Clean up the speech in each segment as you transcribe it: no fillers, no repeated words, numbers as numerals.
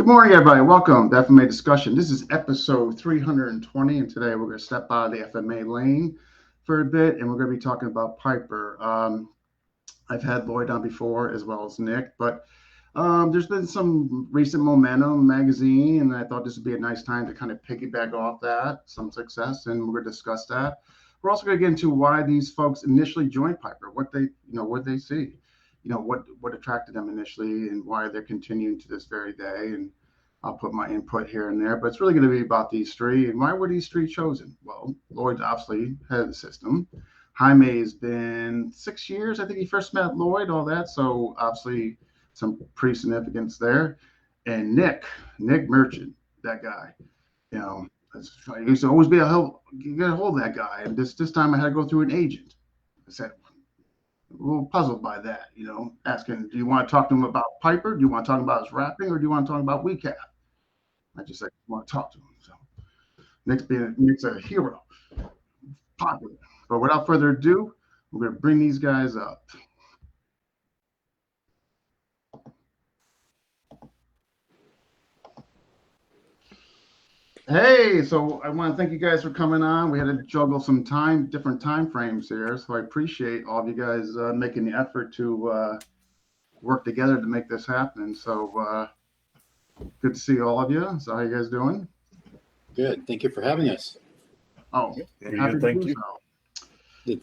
morning, everybody. Welcome to FMA Discussion. This is episode 320, and today we're going to step out of the FMA lane for a bit, and we're going to be talking about Piper. I've had Lloyd on before, as well as Nick, but there's been some recent momentum magazine, and I thought this would be a nice time to kind of piggyback off that, some success, and we're going to discuss that. We're also going to get into why these folks initially joined Piper, what they see. What attracted them initially and why they're continuing to this very day. And I'll put my input here and there, but it's really going to be about these three. And why were these three chosen? Well, Lloyd's obviously head of the system. Jaime has been 6 years. I think he first met Lloyd, all that. So obviously some pretty significance there. And Nick Merchant, that guy, he used to always be you got to hold that guy. And this time I had to go through an agent. I said, a little puzzled by that, asking, do you want to talk to him about Piper? Do you want to talk about his rapping, or do you want to talk about WeCap? I just said, I want to talk to him. So Nick's a hero, popular. But without further ado, we're going to bring these guys up. Hey, so I want to thank you guys for coming on. We had to juggle some different time frames here, so I appreciate all of you guys making the effort to work together to make this happen. So good to see all of you. So how you guys doing? Good. Thank you for having us. Oh, happy to do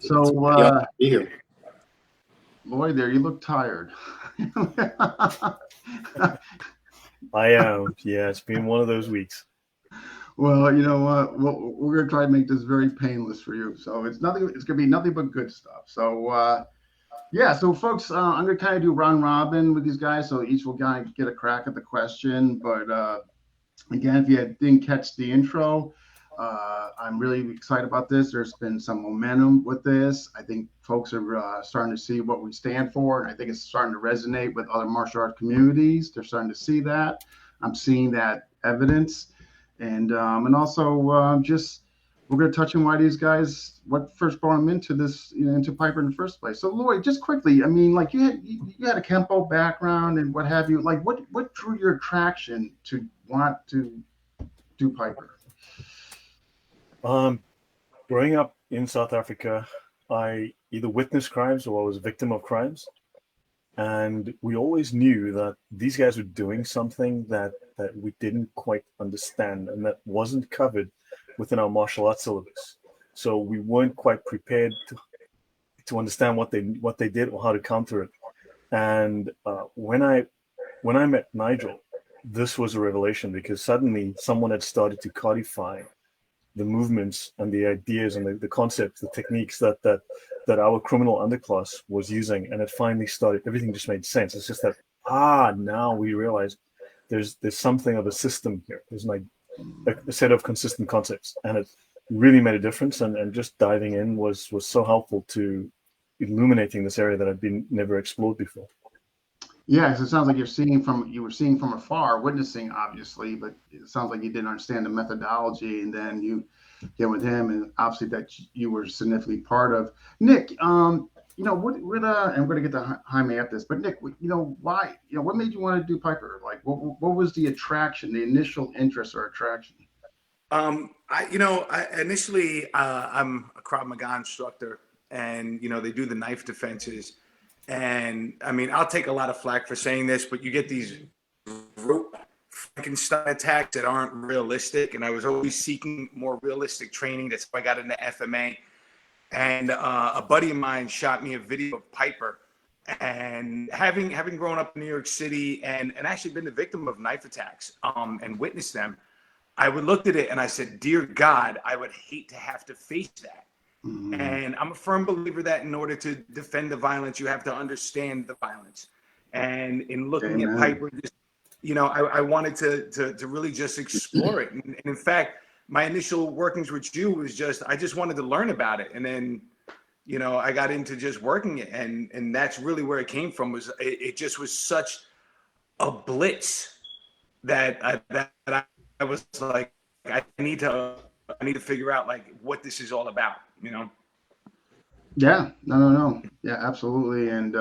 so. So be here. Lloyd, there, you look tired. I am. Yeah, it's been one of those weeks. Well, you know what? We're going to try to make this very painless for you. So it's going to be nothing but good stuff. So, so folks, I'm going to kind of do round robin with these guys. So each will kind of get a crack at the question. But again, if you didn't catch the intro, I'm really excited about this. There's been some momentum with this. I think folks are starting to see what we stand for. And I think it's starting to resonate with other martial arts communities. They're starting to see that. I'm seeing that evidence. And also we're going to touch on why these guys, what first brought them into this, into Piper in the first place. So Lloyd, just quickly, I mean, like you had a Kempo background and what have you. Like what drew your attraction to want to do Piper? Growing up in South Africa, I either witnessed crimes or I was a victim of crimes. And we always knew that these guys were doing something that we didn't quite understand and that wasn't covered within our martial arts syllabus. So we weren't quite prepared to understand what they did or how to counter it. And when I met Nigel, this was a revelation because suddenly someone had started to codify the movements and the ideas and the concepts, the techniques that our criminal underclass was using, and it finally started. Everything just made sense. It's just that now we realize there's something of a system here. There's like a set of consistent concepts, and it really made a difference. And just diving in was so helpful to illuminating this area that had been never explored before. Yeah, so it sounds like you were seeing from afar, witnessing obviously, but it sounds like you didn't understand the methodology, and then you get with him, and obviously that you were significantly part of. Nick, and we're going to get to Jaime after this, but Nick, why, what made you want to do Piper? Like, what was the attraction, the initial interest or attraction? Initially, I'm a Krav Maga instructor, and they do the knife defenses. And I mean, I'll take a lot of flack for saying this, but you get these Frankenstein attacks that aren't realistic. And I was always seeking more realistic training. That's how I got into FMA. And a buddy of mine shot me a video of Piper. And having grown up in New York City and actually been the victim of knife attacks and witnessed them, I would looked at it and I said, dear God, I would hate to have to face that. Mm-hmm. And I'm a firm believer that in order to defend the violence, you have to understand the violence. And in looking at Piper, I wanted to really just explore it. And in fact, my initial workings with you was I just wanted to learn about it. And then, I got into just working it. And that's really where it came from. It just was such a blitz that I was like, I need to figure out like what this is all about. Yeah, no. Yeah, absolutely. And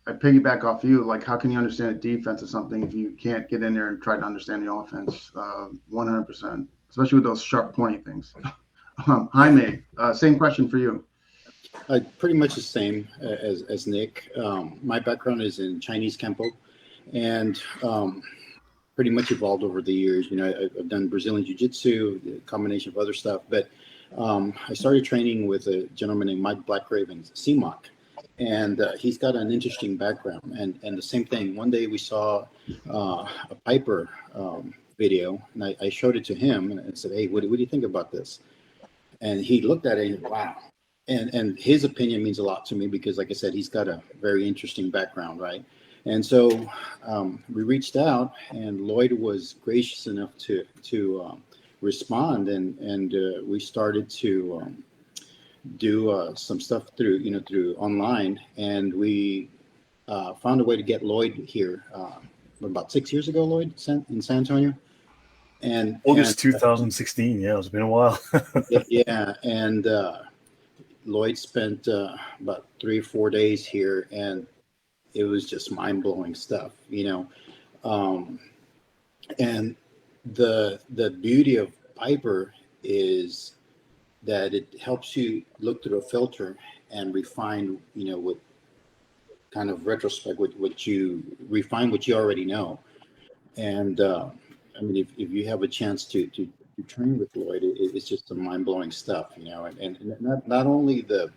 I piggyback off you. Like, how can you understand a defense of something if you can't get in there and try to understand the offense? 100%, especially with those sharp, pointy things. Jaime, same question for you. Pretty much the same as Nick. My background is in Chinese Kempo, and pretty much evolved over the years. I've done Brazilian Jiu-Jitsu, a combination of other stuff, but I started training with a gentleman named Mike Blackraven, CMOC, and he's got an interesting background. And the same thing, one day we saw a Piper video, and I showed it to him and said, hey, what do you think about this? And he looked at it and wow. And his opinion means a lot to me because, like I said, he's got a very interesting background, right? And so we reached out, and Lloyd was gracious enough to respond, and we started to do some stuff through online, and we found a way to get Lloyd here about 6 years ago, Lloyd, in San Antonio. And August 2016. Yeah, it's been a while. yeah, and Lloyd spent about 3 or 4 days here, and it was just mind-blowing stuff, and the beauty of Piper is that it helps you look through a filter and refine, with kind of retrospect, what you refine what you already know. And I mean, if you have a chance to train with Lloyd, it's just some mind-blowing stuff, and not only the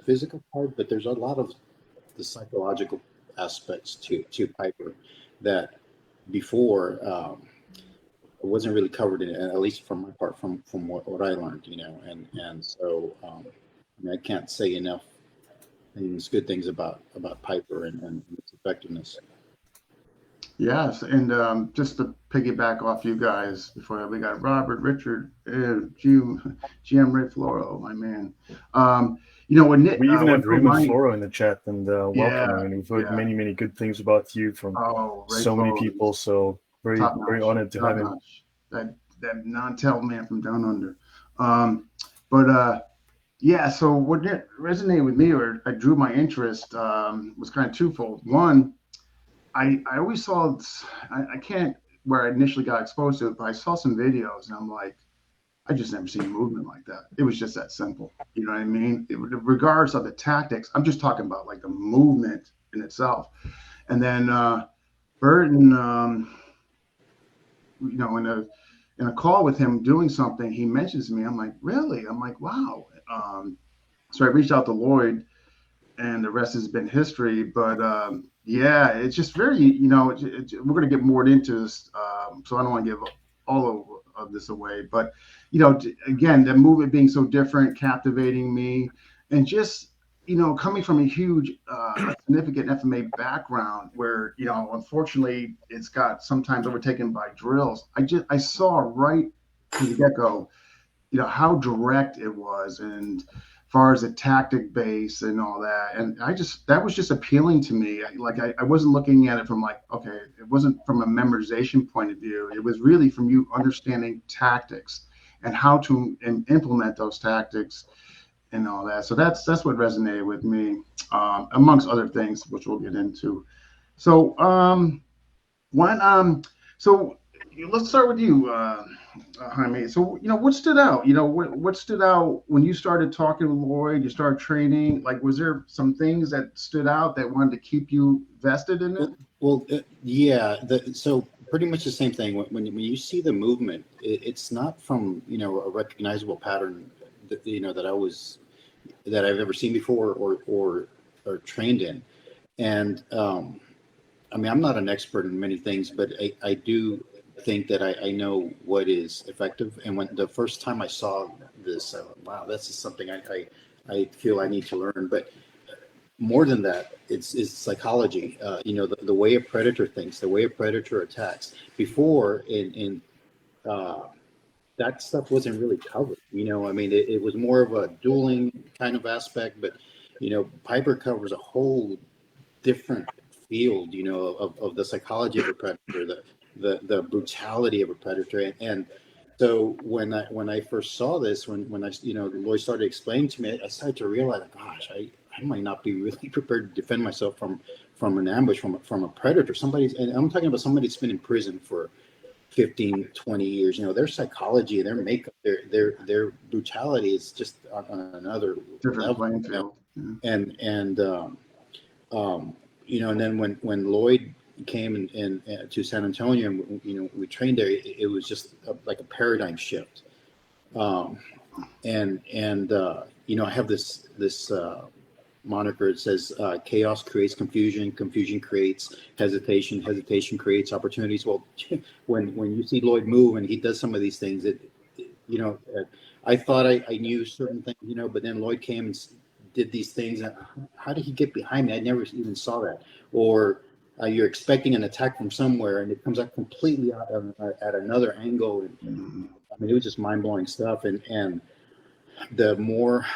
physical part, but there's a lot of the psychological aspects to Piper that before it wasn't really covered in, at least from my part, from what I learned, and so I mean, I can't say enough good things about Piper and its effectiveness. Yes, and just to piggyback off you guys, before we got Robert, Richard, GM Ray Floro, my man. When Nick, We even have Raymond Ryan, Floro in the chat, and welcome. Yeah, I mean, we've heard yeah. many good things about you from Ray so many Floro, people. So very top notch, very honored to top have him. notch. That non-tail man from down under. But yeah, so what resonated with me, or I drew my interest, was kind of twofold. One, I always saw, I can't, where I initially got exposed to it, but I saw some videos and I'm like, I just never seen movement like that. It was just that simple. You know what I mean? Regardless of the tactics, I'm just talking about like the movement in itself. And then Burton, in a call with him doing something, he mentions me. I'm like, really? I'm like, wow. So I reached out to Lloyd, and the rest has been history. But yeah, it's just very, we're going to get more into this, so I don't want to give all of this away. But again, the movement being so different, captivating me, and just coming from a huge, significant FMA background, where unfortunately it's got sometimes overtaken by drills. I saw right from the get-go, how direct it was, and far as the tactic base and all that. And that was just appealing to me. I wasn't looking at it from like, okay, it wasn't from a memorization point of view. It was really from you understanding tactics and how to implement those tactics and all that. So that's what resonated with me, amongst other things, which we'll get into. So so let's start with you, Jaime. So what stood out? What stood out when you started talking with Lloyd? You started training. Like, was there some things that stood out that wanted to keep you vested in it? Well, yeah. So pretty much the same thing. When you see the movement, it's not from a recognizable pattern that that I've ever seen before or trained in. And I mean, I'm not an expert in many things, but I do think that I know what is effective. And when the first time I saw this, wow, this is something I feel I need to learn. But more than that, it's psychology. The way a predator thinks, the way a predator attacks. Before in that stuff wasn't really covered. I mean, it was more of a dueling kind of aspect, but Piper covers a whole different field, of the psychology of a predator, the brutality of a predator. And so when I first saw this, when Lloyd started explaining to me, I started to realize, gosh, I might not be really prepared to defend myself from an ambush, from a predator. And I'm talking about somebody that's been in prison for 15, 20 years. Their psychology, their makeup, their brutality is just on another Different level. playing field. Yeah. And then when Lloyd came and to San Antonio, and we trained there, it was just like a paradigm shift. I have this moniker. It says chaos creates confusion, confusion creates hesitation, hesitation creates opportunities. Well, when you see Lloyd move and he does some of these things, I thought I knew certain things, but then Lloyd came and did these things. And how did he get behind me? I never even saw that. Or you're expecting an attack from somewhere and it comes out completely at another angle. And I mean, it was just mind blowing stuff. And the more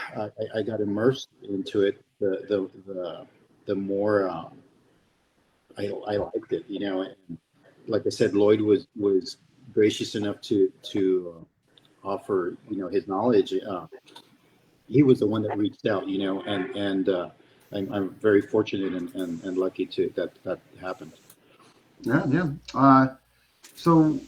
I got immersed into it, the more I liked it, And like I said, Lloyd was gracious enough to offer, his knowledge. He was the one that reached out, and I'm very fortunate and lucky that happened. Yeah. So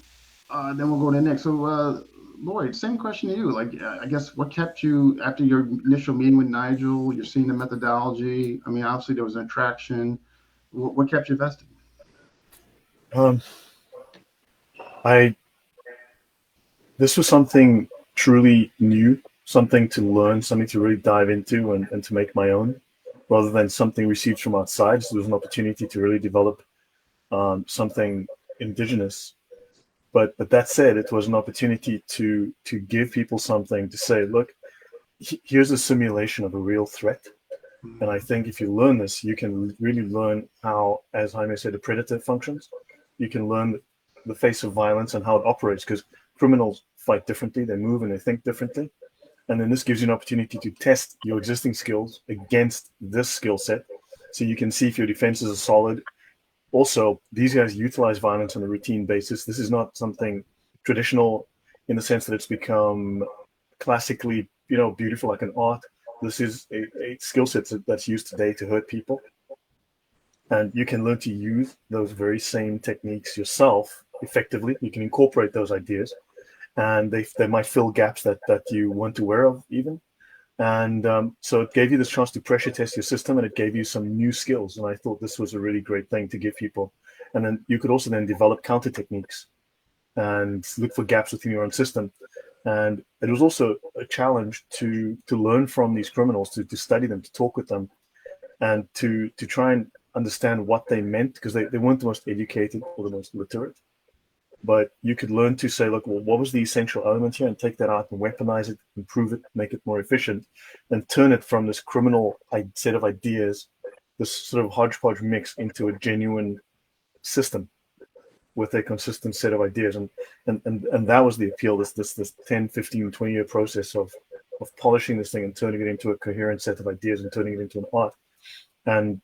then we'll go to the next. So Lloyd, same question to you. Like, I guess what kept you after your initial meeting with Nigel? You're seeing the methodology. I mean, obviously there was an attraction. What kept you invested? This was something truly new, something to learn, something to really dive into and to make my own, rather than something received from outside. So there was an opportunity to really develop something indigenous. But that said, it was an opportunity to give people something to say, look, here's a simulation of a real threat. And I think if you learn this, you can really learn how, as Jaime said, a predator functions. You can learn the face of violence and how it operates, because criminals fight differently, they move and they think differently. And then this gives you an opportunity to test your existing skills against this skill set. So you can see if your defenses are solid. Also, these guys utilize violence on a routine basis. This is not something traditional in the sense that it's become classically, beautiful like an art. This is a skill set that's used today to hurt people. And you can learn to use those very same techniques yourself effectively. You can incorporate those ideas, and they might fill gaps that you weren't aware of even. And so it gave you this chance to pressure test your system, and it gave you some new skills. And I thought this was a really great thing to give people. And then you could also then develop counter techniques and look for gaps within your own system. And it was also a challenge to learn from these criminals, to study them, to talk with them, and to try and understand what they meant, because they weren't the most educated or the most literate. But you could learn to say, look, well, what was the essential element here, and take that out and weaponize it, improve it, make it more efficient, and turn it from this criminal set of ideas, this sort of hodgepodge mix, into a genuine system with a consistent set of ideas. And that was the appeal, this 10, 15, 20-year process of polishing this thing and turning it into a coherent set of ideas and turning it into an art. And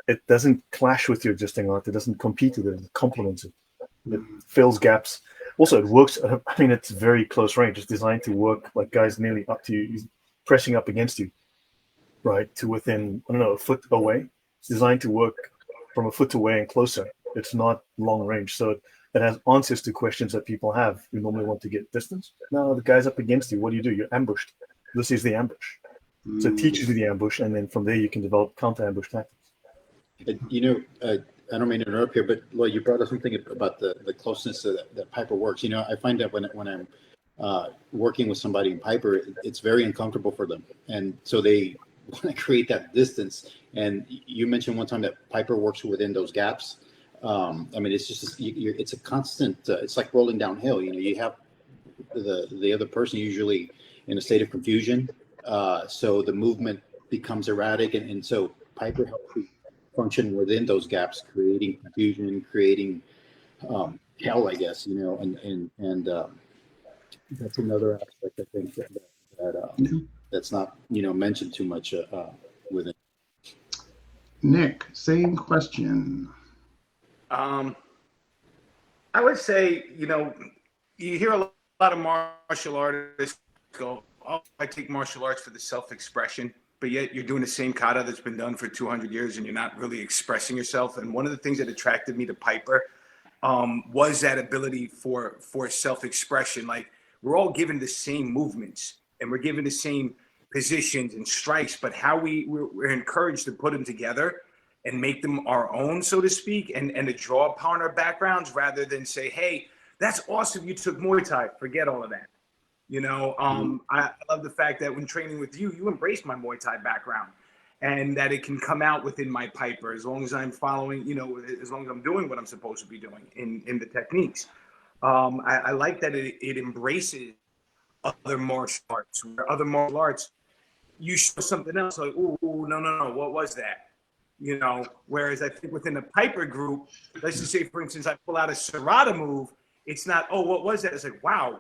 it doesn't clash with your existing art. It doesn't compete with it. It complements it. It fills gaps. Also, it works. I mean, it's very close range. It's designed to work like guys nearly up to you, pressing up against you, right, to within, a foot away. It's designed to work from a foot away and closer. It's not long range. So it has answers to questions that people have who normally want to get distance. No, the guy's up against you. What do? You're ambushed. This is the ambush. So it teaches you the ambush, and then from there you can develop counter-ambush tactics. I don't mean to interrupt here, but Lloyd, you brought up something about the closeness that Piper works. I find that when I'm working with somebody in Piper, it's very uncomfortable for them, and so they want to create that distance. And you mentioned one time that Piper works within those gaps. I mean, it's just it's a constant. It's like rolling downhill. You have the other person usually in a state of confusion, so the movement becomes erratic, and so Piper helps you function within those gaps, creating confusion, creating hell, I guess, and that's another aspect I think that's not mentioned too much within. Nick, same question. I would say, you hear a lot of martial artists go, "Oh, I take martial arts for the self-expression," but yet you're doing the same kata that's been done for 200 years and you're not really expressing yourself. And one of the things that attracted me to Piper was that ability for self-expression. Like, we're all given the same movements and we're given the same positions and strikes, but how we're encouraged to put them together and make them our own, so to speak, and to draw upon our backgrounds rather than say, hey, that's awesome, you took Muay Thai, forget all of that. You know, I love the fact that when training with you, you embrace my Muay Thai background and that it can come out within my Piper as long as I'm following, you know, as long as I'm doing what I'm supposed to be doing in the techniques. I like that it embraces other martial arts. Where other martial arts, you show something else like, ooh, no, what was that? You know, whereas I think within the Piper group, let's just say, for instance, I pull out a Serrata move. It's not, oh, what was that? It's like, wow,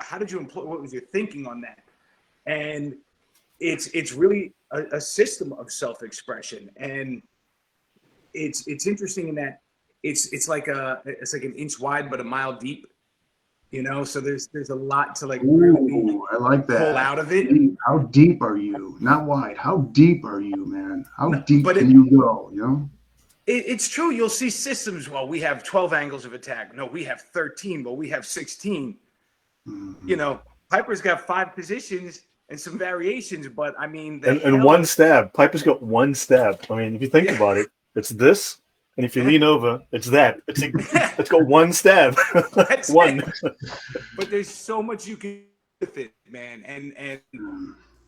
how did you employ? What was your thinking on that? And it's really a system of self-expression, and it's interesting in that it's like an inch wide but a mile deep. You know, so there's a lot to like really I like that. pull out of it. How deep are you? Not wide. How deep are you, man? How deep but can you go? You know. It's true. You'll see systems. Well, we have 12 angles of attack. No, we have 13. Well, we have 16. Mm-hmm. You know, Piper's got 5 positions and some variations, but I mean, and one stab. Piper's got one stab. I mean, if you think about it, it's this, and if you lean over, it's that. It's got one stab. That's one. But there's so much you can do with it, man. And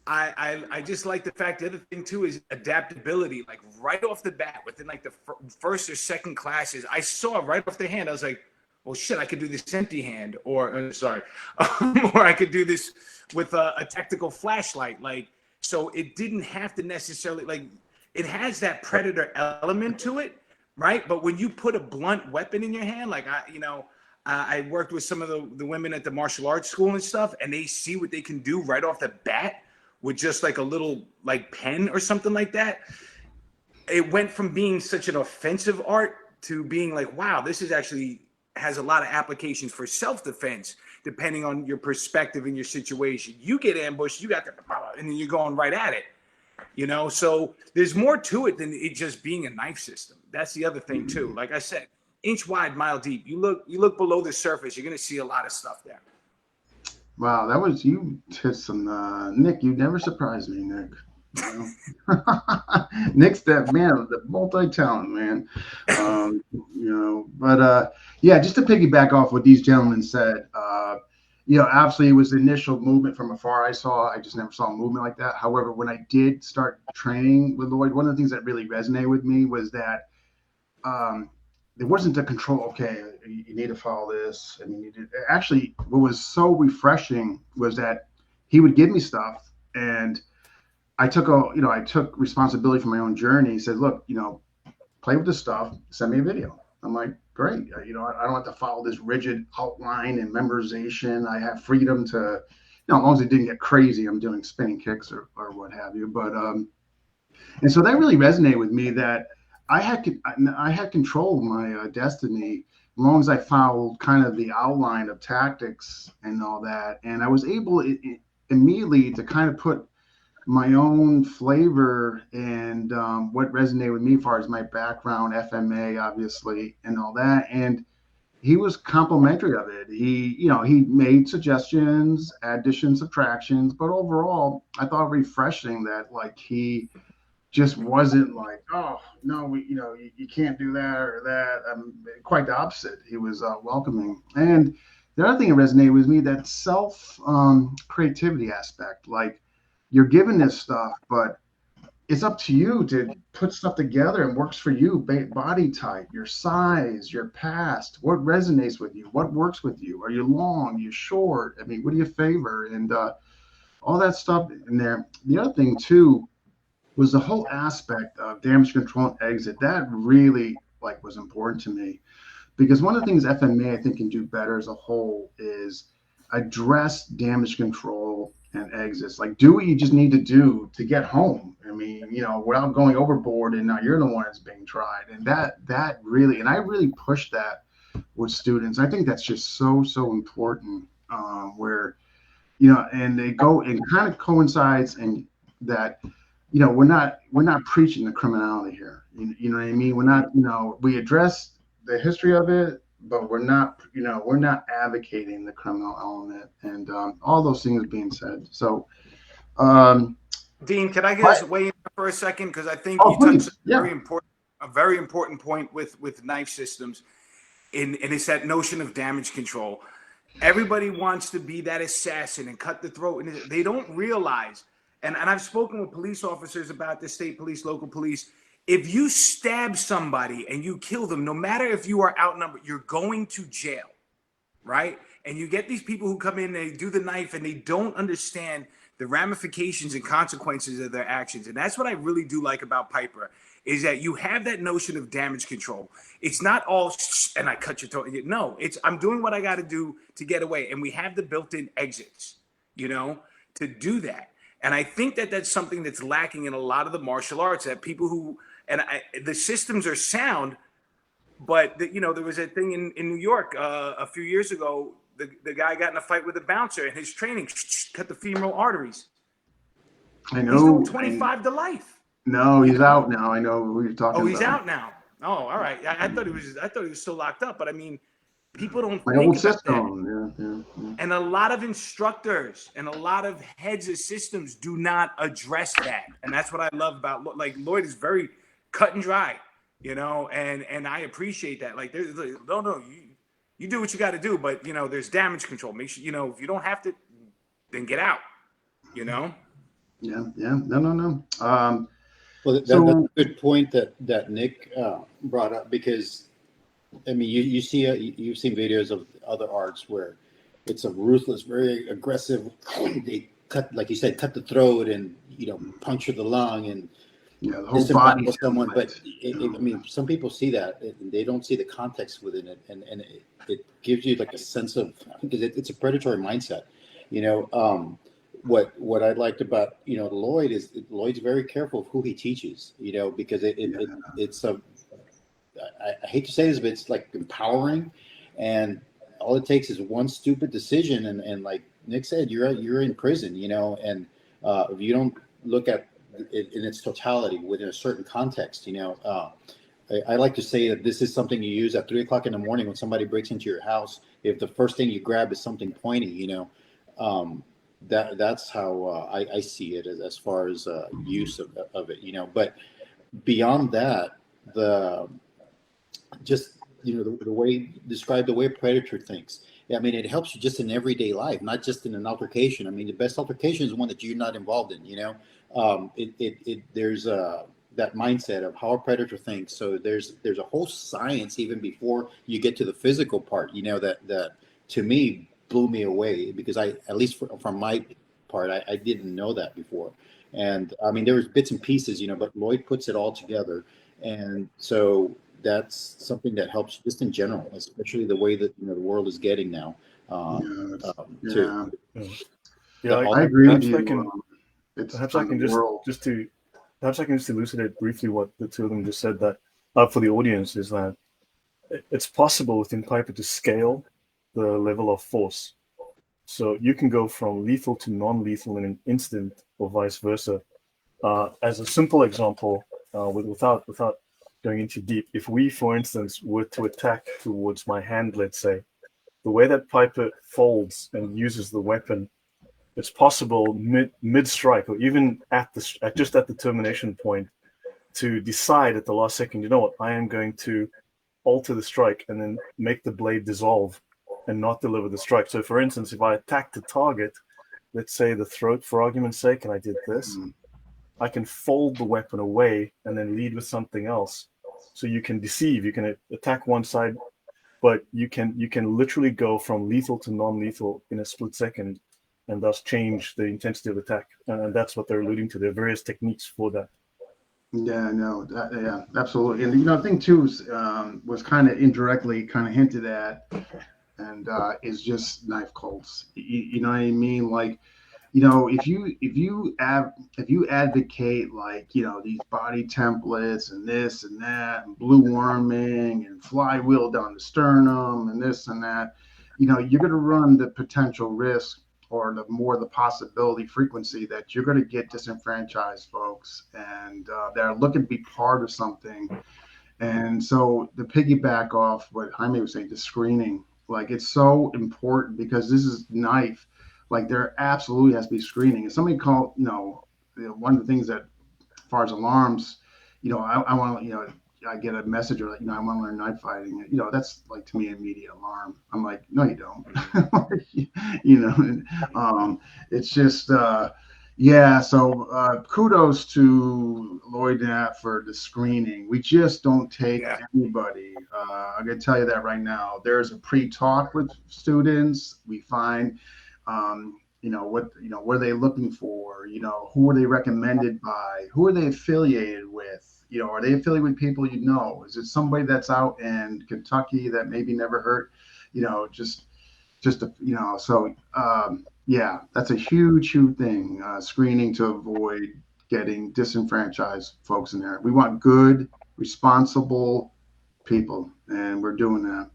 I just like the fact, the other thing too is adaptability. Like right off the bat, within like the first or second classes, I saw right off the hand, I was like, well, shit, I could do this empty hand, or or I could do this with a tactical flashlight. Like, so it didn't have to necessarily, like, it has that predator element to it, right? But when you put a blunt weapon in your hand, like I worked with some of the women at the martial arts school and stuff, and they see what they can do right off the bat with just like a little like pen or something like that. It went from being such an offensive art to being like, wow, this is actually has a lot of applications for self-defense, depending on your perspective and your situation. You get ambushed, you got the, and then you're going right at it, you know? So there's more to it than it just being a knife system. That's the other thing too. Like I said, inch wide, mile deep. You look below the surface, you're going to see a lot of stuff there. Wow, that was, you hit some, Nick, you never surprised me, Nick. You know? Nick's that man, the multi-talent man. You know, but yeah, just to piggyback off what these gentlemen said, you know, absolutely it was the initial movement from afar I saw. I just never saw a movement like that. However, when I did start training with Lloyd, one of the things that really resonated with me was that there wasn't the control. Okay, you need to follow this, and you need to actually. What was so refreshing was that he would give me stuff, and I took responsibility for my own journey. He said, "Look, you know, play with this stuff. Send me a video." I'm like, "Great. You know, I don't have to follow this rigid outline and memorization. I have freedom to, you know, as long as it didn't get crazy. I'm doing spinning kicks or what have you." But and so that really resonated with me that I had control of my destiny as long as I followed kind of the outline of tactics and all that, and I was able immediately to kind of put my own flavor and what resonated with me as far as my background, FMA, obviously, and all that. And he was complimentary of it. He made suggestions, additions, subtractions, but overall, I thought refreshing that like he just wasn't like, oh no, you can't do that or that. Quite the opposite. He was welcoming. And the other thing that resonated with me, that self creativity aspect, like, you're given this stuff, but it's up to you to put stuff together and works for you. Body type, your size, your past, what resonates with you, what works with you. Are you long? Are you short? I mean, what do you favor? And all that stuff in there. The other thing too was the whole aspect of damage control and exit. That really like was important to me, because one of the things FMA I think can do better as a whole is address damage control and exits. Like, do what you just need to do to get home. I mean, you know, without going overboard, and now you're the one that's being tried. And that really, and I really push that with students. I think that's just so important. Where, you know, and they go and kind of coincides, and that we're not preaching the criminality here. You know what I mean? We're not, we address the history of it, but we're not advocating the criminal element, and all those things being said. So, um, Dean, can I but, just weigh in for a second? Because I think oh, you touched on please, yeah. a very important point with knife systems, and it's that notion of damage control. Everybody wants to be that assassin and cut the throat, and they don't realize. And I've spoken with police officers about this, state police, local police. If you stab somebody and you kill them, no matter if you are outnumbered, you're going to jail, right? And you get these people who come in, they do the knife, and they don't understand the ramifications and consequences of their actions. And that's what I really do like about Piper, is that you have that notion of damage control. It's not all and I cut your throat. No, it's I'm doing what I got to do to get away, and we have the built-in exits, to do that. And I think that that's something that's lacking in a lot of the martial arts. That people who the systems are sound, but there was a thing in New York a few years ago. The guy got in a fight with a bouncer, and his training cut the femoral arteries. I He's doing know. 25 to life. No, he's out now. I know who you're Oh, talking he's about. out now. Oh, all right. I thought he was still locked up, but I mean, people don't My think old about that. system. Yeah. And a lot of instructors and a lot of heads of systems do not address that. And that's what I love about, like, Lloyd is very cut and dry, and I appreciate that. Like, there's no, you do what you got to do, but there's damage control. Make sure, if you don't have to, then get out, Yeah. No. Well, that's So a good point that Nick brought up, because I mean, you've seen videos of other arts where it's a ruthless, very aggressive. They cut, like you said, cut the throat and puncture the lung and the whole body. disembowel someone. But I mean, some people see that and they don't see the context within it, and it gives you like a sense of, because it's a predatory mindset. What I liked about Lloyd is Lloyd's very careful of who he teaches. Because it's a, I hate to say this, but it's like empowering, and all it takes is one stupid decision, and like Nick said, you're in prison, and if you don't look at it in its totality within a certain context, I like to say that this is something you use at 3:00 in the morning when somebody breaks into your house. If the first thing you grab is something pointy, that's how I see it as far as use of it, but beyond that, the way describe the way a predator thinks. I mean, it helps you just in everyday life, not just in an altercation. I mean, the best altercation is one that you're not involved in. There's that mindset of how a predator thinks. So there's a whole science even before you get to the physical part. That to me blew me away, because at least from my part, I didn't know that before. And I mean, there was bits and pieces, but Lloyd puts it all together, and so that's something that helps just in general, especially the way that the world is getting now. I agree with you. Perhaps I can just elucidate briefly what the two of them just said, that for the audience, is that it's possible within Piper to scale the level of force. So you can go from lethal to non-lethal in an instant, or vice versa. As a simple example, without going into deep, if we, for instance, were to attack towards my hand, let's say, the way that Piper folds and uses the weapon, it's possible mid-strike, or even just at the termination point, to decide at the last second, you know what, I am going to alter the strike and then make the blade dissolve and not deliver the strike. So for instance, if I attack the target, let's say the throat for argument's sake, and I did this, I can fold the weapon away and then lead with something else. So you can deceive, you can attack one side, but you can literally go from lethal to non-lethal in a split second, and thus change the intensity of attack. And that's what they're alluding to. There are various techniques for that. Yeah, no, yeah, absolutely. And I think too was kind of indirectly kind of hinted at, and is just knife cults. You know what I mean? Like, if you advocate, like, these body templates and this and that and blue worming and flywheel down the sternum and this and that, you're going to run the potential risk or the more the possibility frequency that you're going to get disenfranchised folks, and they're looking to be part of something. And so the piggyback off what Jaime was saying, the screening, like it's so important because this is knife. Like there absolutely has to be screening. If somebody called, one of the things that, as far as alarms, I want to, I get a message or like, I want to learn knife fighting. That's like to me an immediate alarm. I'm like, no, you don't. It's just, yeah. So kudos to Lloyd and that for the screening. We just don't take anybody. I'm gonna tell you that right now. There's a pre-talk with students. We find, what are they looking for? Who are they recommended by? Who are they affiliated with? Are they affiliated with people Is it somebody that's out in Kentucky that maybe never heard, so yeah, that's a huge thing. Screening to avoid getting disenfranchised folks in there. We want good, responsible people, and we're doing that.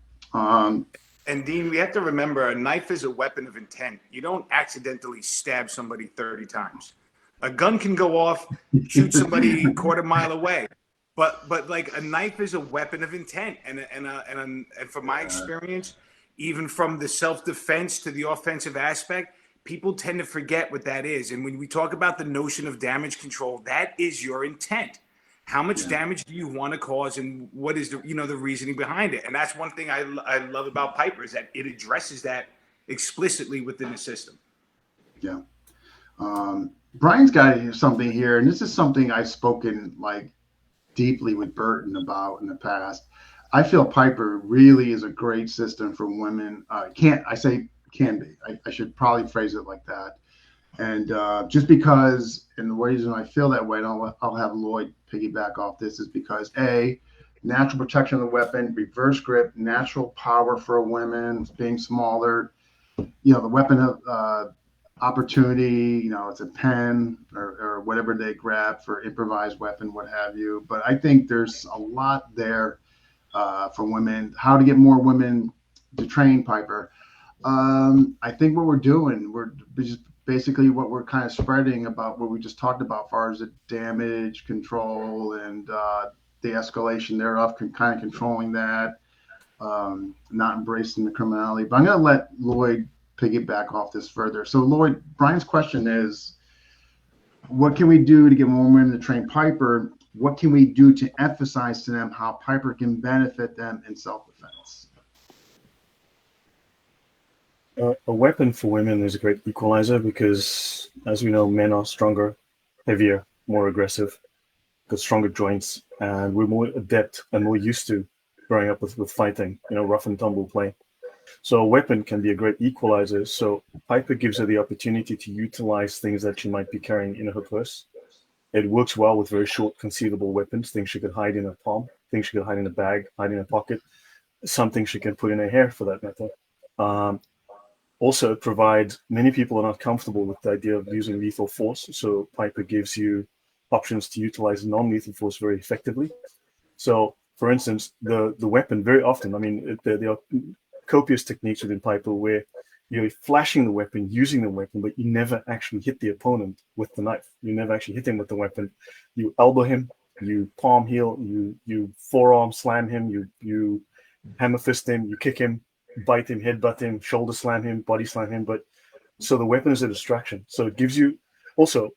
And Dean, we have to remember a knife is a weapon of intent. You don't accidentally stab somebody 30 times. A gun can go off, shoot somebody a quarter mile away, but like a knife is a weapon of intent. And from my experience, even from the self-defense to the offensive aspect, people tend to forget what that is. And when we talk about the notion of damage control, that is your intent. How much damage do you want to cause, and what is the reasoning behind it? And that's one thing I love about Piper is that it addresses that explicitly within the system. Yeah. Brian's got something here, and this is something I've spoken like deeply with Burton about in the past. I feel Piper really is a great system for women. Can be. I should probably phrase it like that. And just because, and the reason I feel that way, and I'll have Lloyd piggyback off this, is because natural protection of the weapon, reverse grip, natural power for women, being smaller, the weapon of opportunity, it's a pen or whatever they grab for improvised weapon, what have you. But I think there's a lot there for women, how to get more women to train Piper. I think what we're doing, we're just basically what we're kind of spreading about what we just talked about as far as the damage control and the escalation thereof, kind of controlling that, not embracing the criminality. But I'm going to let Lloyd piggyback off this further. So Lloyd, Brian's question is, what can we do to get more women to train Piper? What can we do to emphasize to them how Piper can benefit them in self-defense? A weapon for women is a great equalizer because, as we know, men are stronger, heavier, more aggressive, got stronger joints, and we're more adept and more used to growing up with fighting, rough and tumble play. So a weapon can be a great equalizer. So Piper gives her the opportunity to utilize things that she might be carrying in her purse. It works well with very short, concealable weapons, things she could hide in her palm, things she could hide in a bag, hide in a pocket, something she can put in her hair for that matter. Also, it provides, many people are not comfortable with the idea of using lethal force. So Piper gives you options to utilize non-lethal force very effectively. So, for instance, the weapon very often, there are copious techniques within Piper where you're flashing the weapon, using the weapon, but you never actually hit the opponent with the knife. You never actually hit him with the weapon. You elbow him, you palm heel, you forearm slam him, you hammer fist him, you kick him, bite him, headbutt him, shoulder slam him, body slam him. But so the weapon is a distraction. So it gives you also,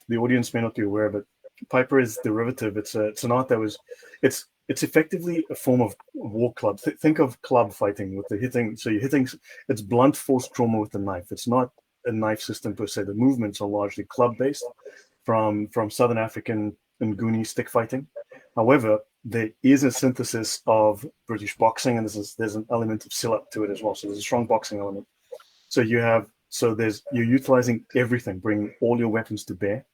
the audience may not be aware, but Piper is derivative. It's an art that was, it's effectively a form of war club. Think of club fighting with the hitting. So you're hitting, it's blunt force trauma with the knife. It's not a knife system per se. The movements are largely club based from Southern African and Nguni stick fighting. However, there is a synthesis of British boxing, and there's an element of silat to it as well. So there's a strong boxing element. So you're utilizing everything, bringing all your weapons to bear.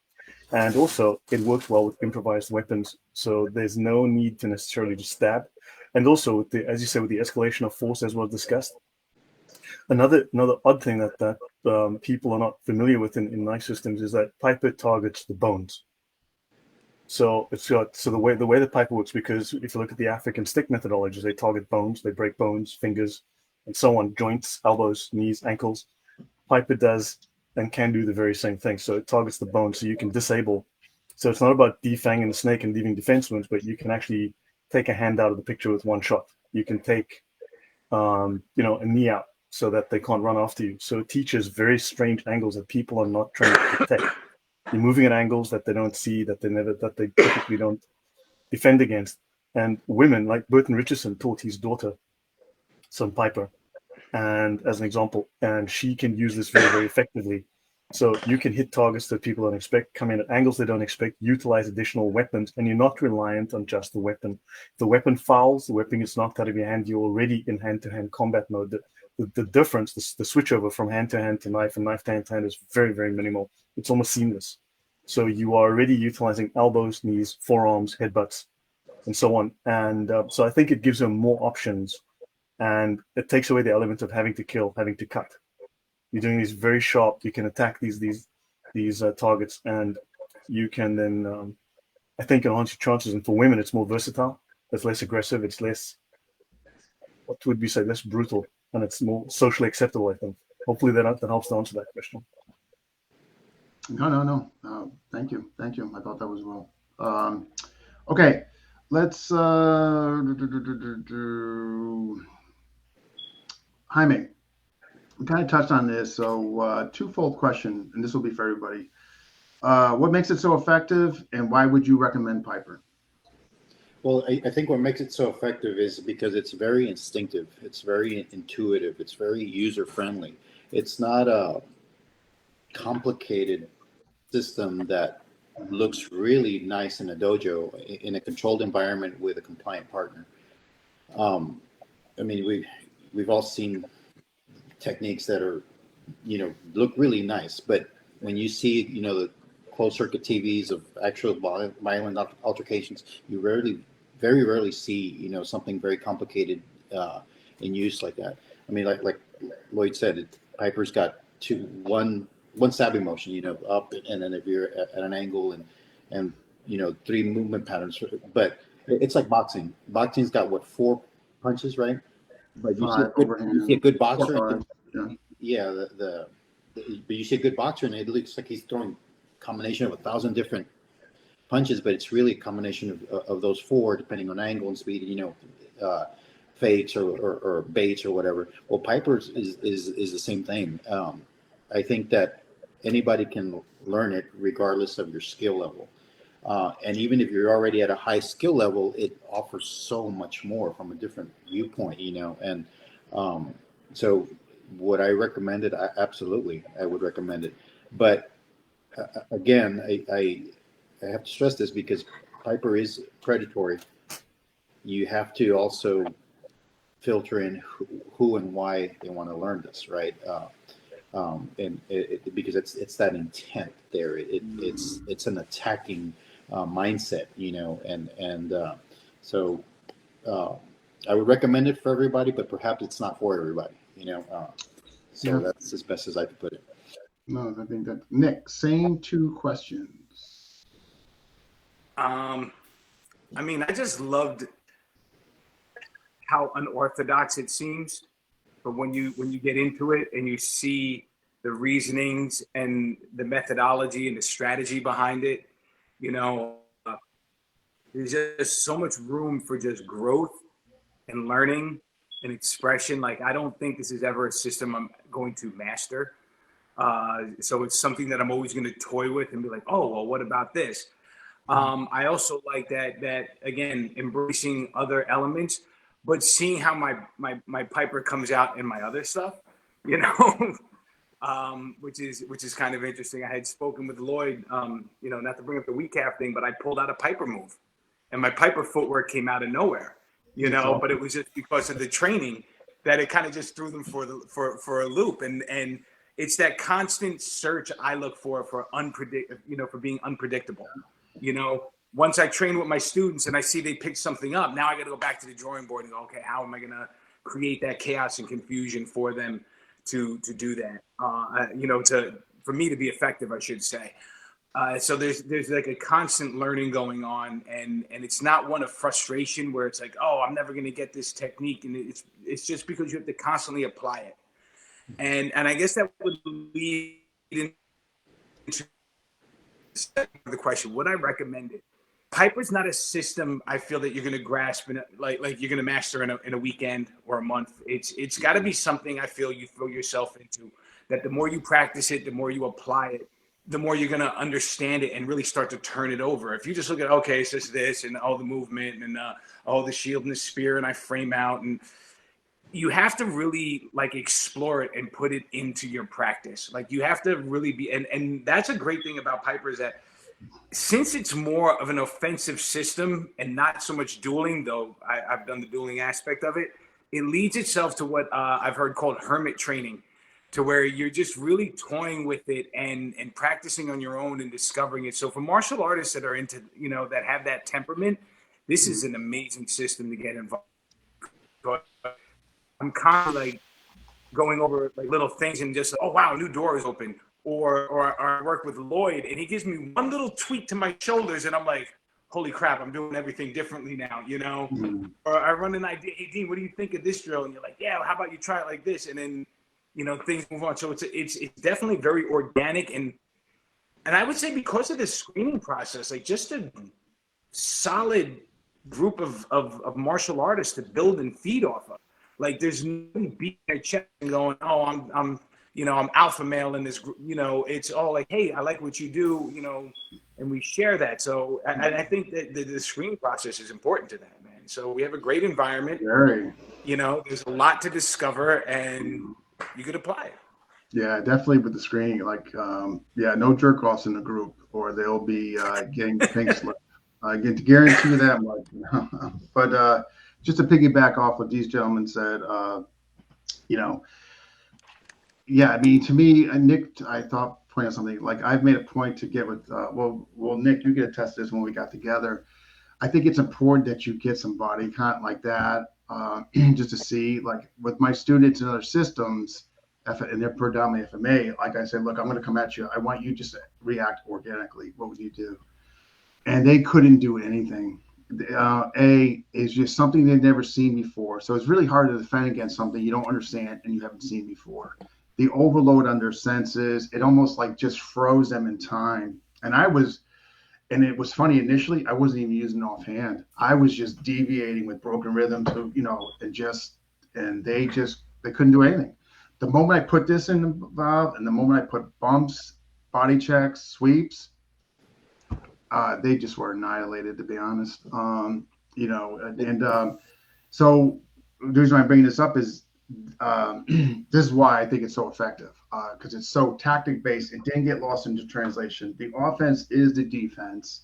And also, it works well with improvised weapons. So there's no need to necessarily just stab. And also, as you said, with the escalation of force, as was discussed, another odd thing that people are not familiar with in knife systems is that Piper targets the bones. So the way the Piper works, because if you look at the African stick methodologies, they target bones, they break bones, fingers, and so on, joints, elbows, knees, ankles. Piper does and can do the very same thing. So it targets the bone, so you can disable. So it's not about defanging the snake and leaving defense wounds, but you can actually take a hand out of the picture with one shot. You can take, a knee out so that they can't run after you. So it teaches very strange angles that people are not trained to detect. You're moving at angles that they don't see, that they typically don't defend against. And women like Burton Richardson taught his daughter some Piper, and as an example, and she can use this very, very effectively. So you can hit targets that people don't expect, come in at angles they don't expect, utilize additional weapons, and you're not reliant on just the weapon. If the weapon fouls, the weapon gets knocked out of your hand, you're already in hand-to-hand combat mode. The difference, the switch over from hand-to-hand to knife and knife to hand is very, very minimal. It's almost seamless. So you are already utilizing elbows, knees, forearms, headbutts, and so on. And so I think it gives them more options, and it takes away the element of having to kill, having to cut. You're doing these very sharp. You can attack these targets, and you can then, I think, enhance your chances. And for women, it's more versatile. It's less aggressive. It's less, what would we say, less brutal, and it's more socially acceptable, I think. Hopefully that helps to answer that question. No. Thank you. I thought that was well. Okay, let's Jaime. We kind of touched on this, so twofold question, and this will be for everybody. What makes it so effective, and why would you recommend Piper? Well, I think what makes it so effective is because it's very instinctive. It's very intuitive. It's very user friendly. It's not a complicated system that looks really nice in a dojo in a controlled environment with a compliant partner. I mean, we've all seen techniques that are, look really nice, but when you see, the closed circuit TVs of actual violent altercations, you very rarely see, something very complicated in use like that. I mean, like Lloyd said, Piper's got one stabbing motion, up, and then if you're at an angle, and 3 movement patterns. But it's like boxing. Boxing's got 4 punches, right? But you see a good boxer. 4, 5, yeah. But you see a good boxer, and it looks like he's throwing a combination of 1,000 different punches, but it's really a combination of those 4, depending on angle and speed. Fakes or baits or whatever. Well, Piper's is the same thing. I think that anybody can learn it regardless of your skill level. And even if you're already at a high skill level, it offers so much more from a different viewpoint, And so would I recommend it? Absolutely, I would recommend it. But again, I have to stress this because Piper is predatory. You have to also filter in who and why they want to learn this, right? And because it's that intent there. It's an attacking mindset, so I would recommend it for everybody, but perhaps it's not for everybody, That's as best as I could put it. No, I think that Nick, same 2 questions. I mean, I just loved how unorthodox it seems, but when you get into it and you see the reasonings and the methodology and the strategy behind it, there's just so much room for just growth and learning and expression. Like, I don't think this is ever a system I'm going to master. So it's something that I'm always going to toy with and be like, oh, well, what about this? I also like that again, embracing other elements, but seeing how my Piper comes out in my other stuff, which is kind of interesting. I had spoken with Lloyd, not to bring up the WeCaf thing, but I pulled out a Piper move, and my Piper footwork came out of nowhere, but it was just because of the training that it kind of just threw them for a loop, and it's that constant search I look for for being unpredictable. Once I train with my students and I see they pick something up, now I got to go back to the drawing board and go, okay, how am I going to create that chaos and confusion for them to do that? For me to be effective, I should say. So there's like a constant learning going on, and it's not one of frustration where it's like, oh, I'm never going to get this technique, and it's just because you have to constantly apply it. And I guess that would lead into the question: would I recommend it? Piper's not a system I feel that you're going to grasp in like you're going to master in a weekend or a month. It's got to be something I feel you throw yourself into. That the more you practice it, the more you apply it, the more you're going to understand it and really start to turn it over. If you just look at, okay, it's just this and all the movement and all the shield and the spear and I frame out, and you have to really like explore it and put it into your practice. Like you have to really be, and that's a great thing about Piper is that since it's more of an offensive system and not so much dueling, though I've done the dueling aspect of it, it leads itself to what I've heard called hermit training, to where you're just really toying with it and practicing on your own and discovering it. So for martial artists that are into, that have that temperament, this is an amazing system to get involved. But I'm kind of like going over like little things and just, oh wow, a new door is open. Or I work with Lloyd and he gives me one little tweak to my shoulders and I'm like, holy crap, I'm doing everything differently now, Or I run an idea, hey Dean, what do you think of this drill? And you're like, yeah, well, how about you try it like this? And then, things move on. So it's definitely very organic and I would say because of the screening process, like just a solid group of martial artists to build and feed off of. Like there's nobody beating their chest and going, oh, I'm alpha male in this group. It's all like, hey, I like what you do, and we share that. So I think that the screening process is important to that, man. So we have a great environment. Very. There's a lot to discover, and you could apply it. Yeah, definitely with the screening. Like, no jerk offs in the group, or they'll be getting pink slip. I can guarantee that much. But just to piggyback off what these gentlemen said, yeah, I mean, to me, Nick, I thought point out something like I've made a point to get with, well, Nick, you get to test this when we got together. I think it's important that you get some body content like that, just to see, like with my students in other systems, and they're predominantly FMA. Like I said, look, I'm going to come at you. I want you just to react organically. What would you do? And they couldn't do anything. Is just something they've never seen before. So it's really hard to defend against something you don't understand and you haven't seen before. The overload on their senses, it almost like just froze them in time. And it was funny initially, I wasn't even using offhand. I was just deviating with broken rhythm to, and they couldn't do anything. The moment I put this in the valve and the moment I put bumps, body checks, sweeps, they just were annihilated, to be honest. So the reason I'm bringing this up is this is why I think it's so effective, because it's so tactic based. It didn't get lost into translation. The offense is the defense.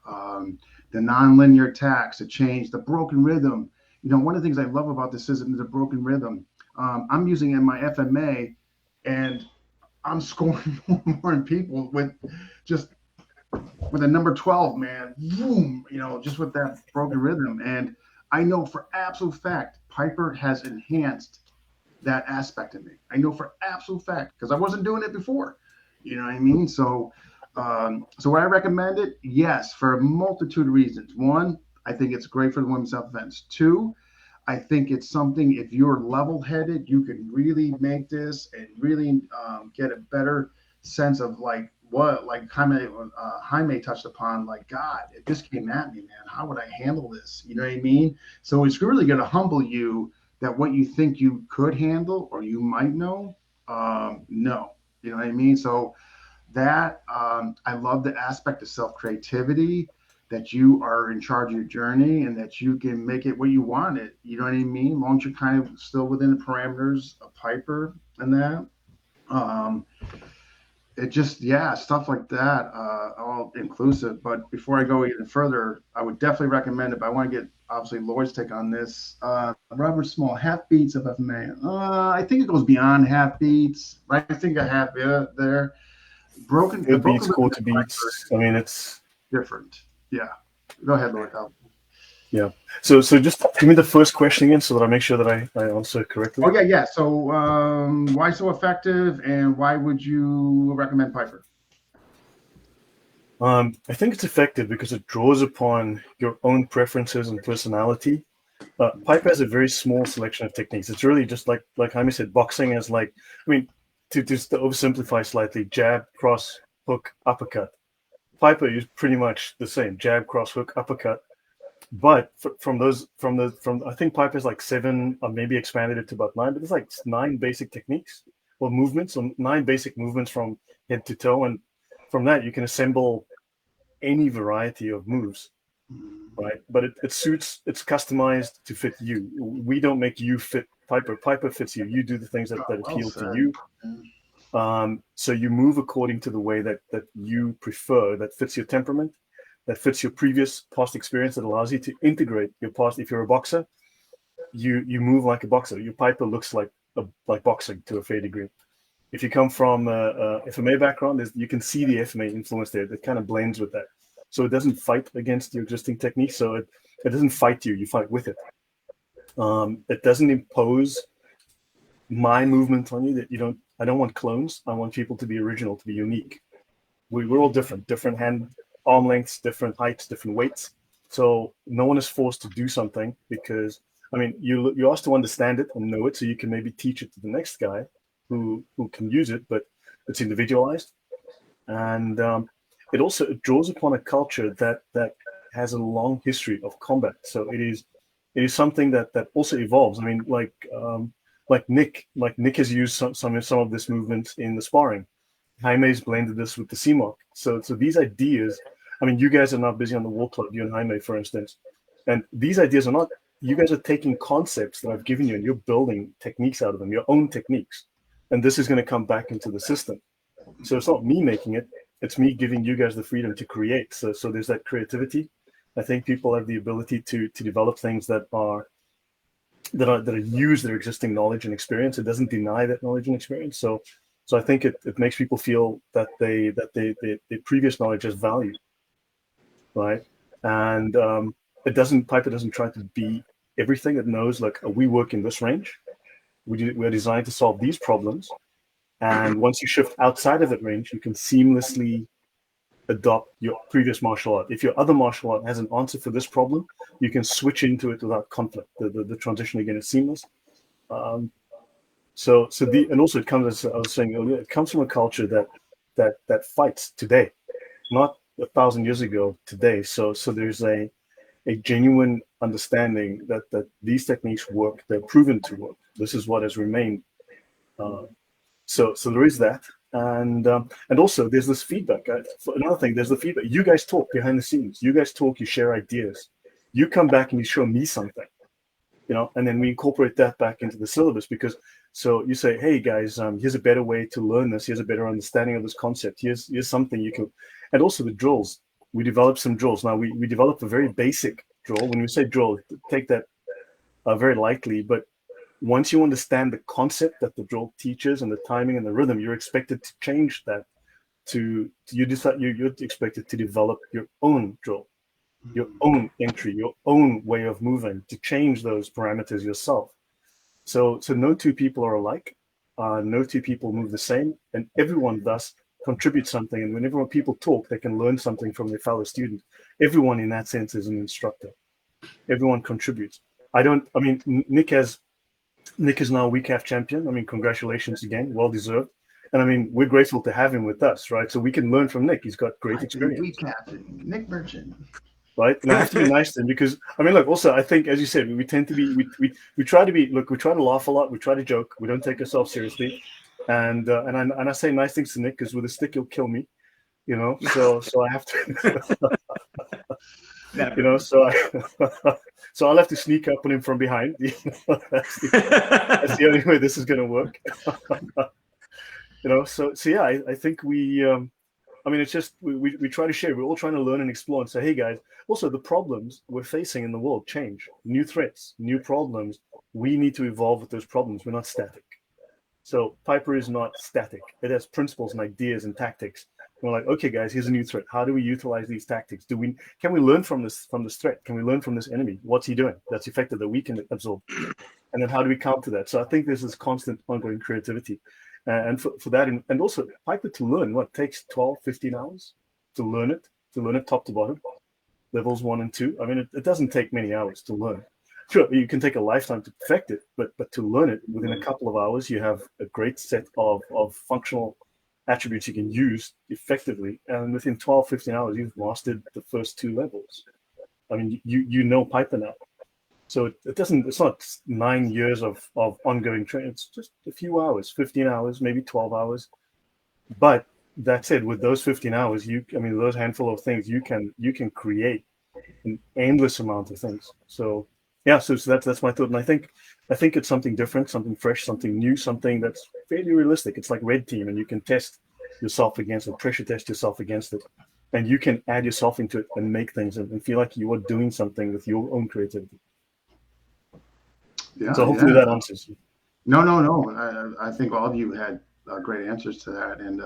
The nonlinear attacks, the change, the broken rhythm. One of the things I love about this system is the broken rhythm. I'm using it in my FMA, and I'm scoring more than people with a number 12, man. Boom, just with that broken rhythm. And I know for absolute fact, Piper has enhanced that aspect of me. I know for absolute fact, because I wasn't doing it before. You know what I mean? So would I recommend it? Yes, for a multitude of reasons. One, I think it's great for the women's self-defense. Two, I think it's something, if you're level-headed, you can really make this and really get a better sense of like Jaime touched upon, like, God, if this came at me, man, how would I handle this? You know what I mean? So it's really going to humble you that what you think you could handle or you might know, no. You know what I mean? So that, I love the aspect of self-creativity, that you are in charge of your journey and that you can make it what you want it. You know what I mean? As long as you're kind of still within the parameters of Piper and that. It just, stuff like that, all inclusive. But before I go even further, I would definitely recommend it. But I want to get, obviously, Lloyd's take on this. Robert Small, half beats of FMA. I think it goes beyond half beats. I think a half there. Broken beats, quarter beats. I mean, it's different. Yeah. Go ahead, Lloyd. Yeah. So just give me the first question again so that I make sure that I answer correctly. Oh, yeah. So why so effective and why would you recommend Piper? I think it's effective because it draws upon your own preferences and personality. Piper has a very small selection of techniques. It's really just like Jaime said, boxing as like, I mean, to just to oversimplify slightly, jab, cross, hook, uppercut. Piper is pretty much the same: jab, cross, hook, uppercut. But from I think Piper's like 7, or maybe expanded it to about 9. But it's like 9 basic techniques or movements, or 9 basic movements from head to toe, and from that you can assemble any variety of moves, right? But it suits, it's customized to fit you. We don't make you fit Piper. Piper fits you. You do the things that Well appeal to said. you. So you move according to the way that you prefer, that fits your temperament, that fits your previous past experience, that allows you to integrate your past. If you're a boxer, you move like a boxer. Your Piper looks like boxing to a fair degree. If you come from a FMA background, you can see the FMA influence there. That kind of blends with that. So it doesn't fight against your existing technique. So it doesn't fight you. You fight with it. It doesn't impose my movement on you that you don't. I don't want clones. I want people to be original, to be unique. We're all different hand, arm lengths, different heights, different weights. So no one is forced to do something because, I mean, you're asked to understand it and know it so you can maybe teach it to the next guy who can use it, but it's individualized. And it draws upon a culture that has a long history of combat. So it is something that also evolves. I mean, like Nick has used some of this movement in the sparring. Jaime's blended this with the CMOC. So these ideas, I mean, you guys are now busy on the Wall Club, you and Jaime, for instance. And these ideas are not, you guys are taking concepts that I've given you and you're building techniques out of them, your own techniques. And this is going to come back into the system. So it's not me making it, it's me giving you guys the freedom to create. So there's that creativity. I think people have the ability to develop things that use their existing knowledge and experience. It doesn't deny that knowledge and experience. So I think it makes people feel that the previous knowledge has value, right? And Piper doesn't try to be everything. It knows, like, we work in this range. We're designed to solve these problems. And once you shift outside of that range, you can seamlessly adopt your previous martial art. If your other martial art has an answer for this problem, you can switch into it without conflict. The transition again is seamless. And also it comes, as I was saying earlier, it comes from a culture that fights today, not 1,000 years ago, today. So there's a genuine understanding that these techniques work. They're proven to work. This is what has remained. So there is that. And also there's this feedback. Another thing, there's the feedback. You guys talk behind the scenes. You guys talk, you share ideas. You come back and you show me something, and then we incorporate that back into the syllabus, because so you say, hey guys, here's a better way to learn this. Here's a better understanding of this concept. Here's something you can, and also the drills. We develop some drills. Now we develop a very basic drill. When we say drill, take that very lightly, but once you understand the concept that the drill teaches and the timing and the rhythm, you're expected to change that you're expected to develop your own drill, your own entry, your own way of moving, to change those parameters yourself. So no two people are alike. No two people move the same, and everyone thus contributes something. And whenever people talk, they can learn something from their fellow student. Everyone in that sense is an instructor. Everyone contributes. Nick is now WCAF champion. I mean, congratulations again, well deserved. And I mean, we're grateful to have him with us, right? So we can learn from Nick. He's got great experience. WCAF, Nick Merchant. Right, and I have to be nice to him, because I mean, look, also I think, as you said, we tend to be, we try to be, look, we try to laugh a lot, we try to joke, we don't take ourselves seriously, and I say nice things to Nick, because with a stick he'll kill me, so I have to, so I'll have to sneak up on him from behind. That's the only way this is going to work. So yeah, I think it's just we try to share. We're all trying to learn and explore and say, hey guys, also the problems we're facing in the world change, new threats, new problems. We need to evolve with those problems. We're not static. So Piper is not static. It has principles and ideas and tactics. We're like, okay guys, here's a new threat. How do we utilize these tactics? Can we learn from this threat? Can we learn from this enemy? What's he doing that's effective that we can absorb? And then how do we counter that? So I think there's this constant ongoing creativity. And for that, and also Piper to learn, what takes 12, 15 hours to learn it top to bottom, levels 1 and 2. I mean, it doesn't take many hours to learn. Sure, you can take a lifetime to perfect it, but to learn it within a couple of hours, you have a great set of functional attributes you can use effectively, and within 12, 15 hours, you've mastered the first 2 levels. I mean, you know Python now. So it's not 9 years of ongoing training. It's just a few hours, 15 hours, maybe 12 hours. But that said, with those 15 hours, those handful of things, you can create an endless amount of things. So yeah, so that's my thought. And I think it's something different, something fresh, something new, something that's fairly realistic. It's like red team, and you can test yourself against it, pressure test yourself against it. And you can add yourself into it and make things and feel like you are doing something with your own creativity. Yeah, So hopefully that answers you. No. I think all of you had great answers to that, and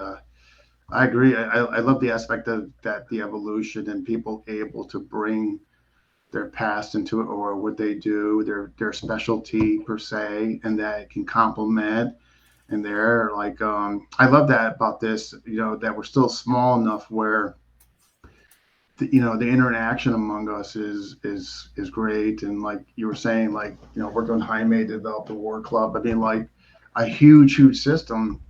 I agree. I love the aspect of that, the evolution and people able to bring their past into it, or what they do, their specialty per se, and that it can complement. And they're like, I love that about this, that we're still small enough where the interaction among us is great. And like you were saying, like, working on Jaime to develop the war club. I mean, like a huge system,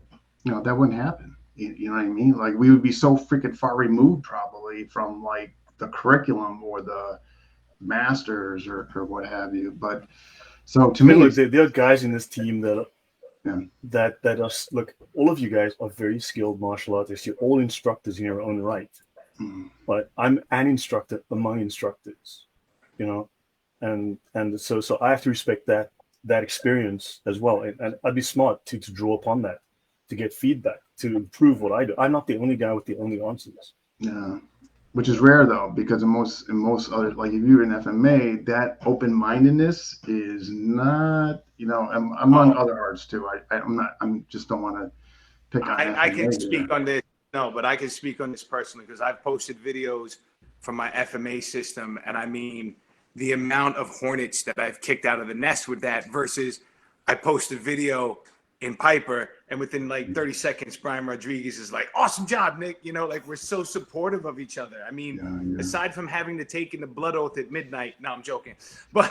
that wouldn't happen. You know what I mean? Like we would be so freaking far removed probably from like the curriculum or the masters or what have you. But so to me, look, there are guys in this team that yeah. that are, look, all of you guys are very skilled martial artists. You're all instructors in your own right. Mm. But I'm an instructor among instructors, and so I have to respect that experience as well. And I'd be smart to draw upon that, to get feedback, to improve what I do. I'm not the only guy with the only answers. Yeah. Which is rare though, because in most other, like if you're in FMA, that open-mindedness is not, among other arts too. I'm just don't want to pick on I FMA can speak here. on this. No, but I can speak on this personally because I've posted videos from my FMA system, and I mean the amount of hornets that I've kicked out of the nest with that versus I post a video in Piper, and within like 30 seconds, Brian Rodriguez is like, "Awesome job, Nick." Like we're so supportive of each other. I mean, aside from having to take in the blood oath at midnight. No, I'm joking, but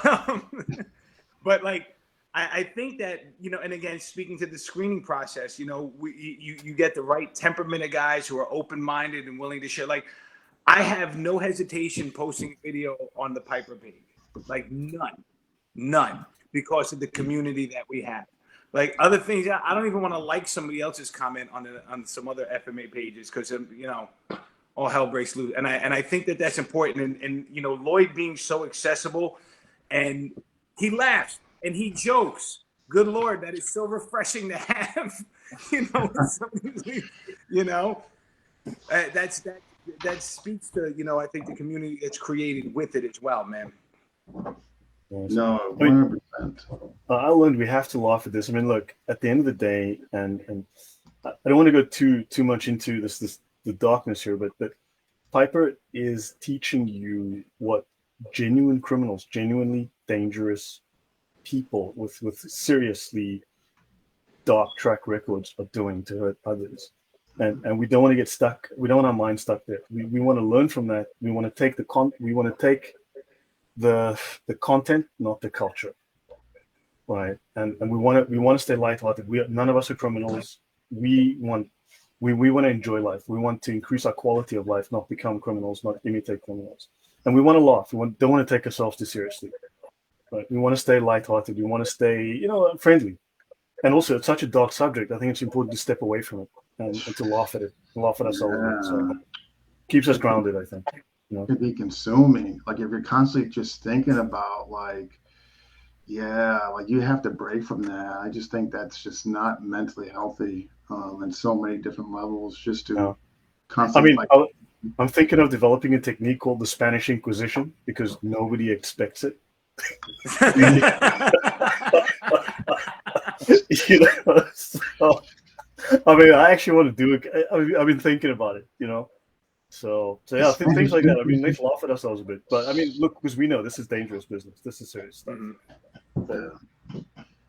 but like. I think that, and again, speaking to the screening process, you get the right temperament of guys who are open-minded and willing to share. Like, I have no hesitation posting a video on the Piper page, like none, because of the community that we have. Like other things, I don't even want to like somebody else's comment on some other FMA pages because all hell breaks loose. And I think that that's important. And Lloyd being so accessible, and he laughs. And he jokes. Good Lord, that is so refreshing to have. That speaks to I think the community that's created with it as well, man. No, 100%. I learned we have to laugh at this. I mean, look, at the end of the day, and I don't want to go too much into the darkness here, but Piper is teaching you what genuine criminals, genuinely dangerous people with seriously dark track records are doing to hurt others, and we don't want to get stuck. We don't want our mind stuck there. We want to learn from that. We want to take the content, not the culture, right? And we want to stay lighthearted. None of us are criminals. We want to enjoy life. We want to increase our quality of life, not become criminals, not imitate criminals. And we want to laugh. Don't want to take ourselves too seriously. Right. We want to stay lighthearted. We want to stay, friendly. And also, it's such a dark subject. I think it's important to step away from it and to laugh at it, laugh at ourselves. Yeah. So keeps us grounded, I think. It can be consuming. Like if you're constantly just thinking about like you have to break from that. I just think that's just not mentally healthy in so many different levels. Just to constantly. I'm thinking of developing a technique called the Spanish Inquisition because nobody expects it. So, I actually want to do it. I've been thinking about it, So yeah, things like that. I mean, let's laugh at ourselves a bit, but I mean, look, because we know this is dangerous business. This is serious stuff. Mm-hmm.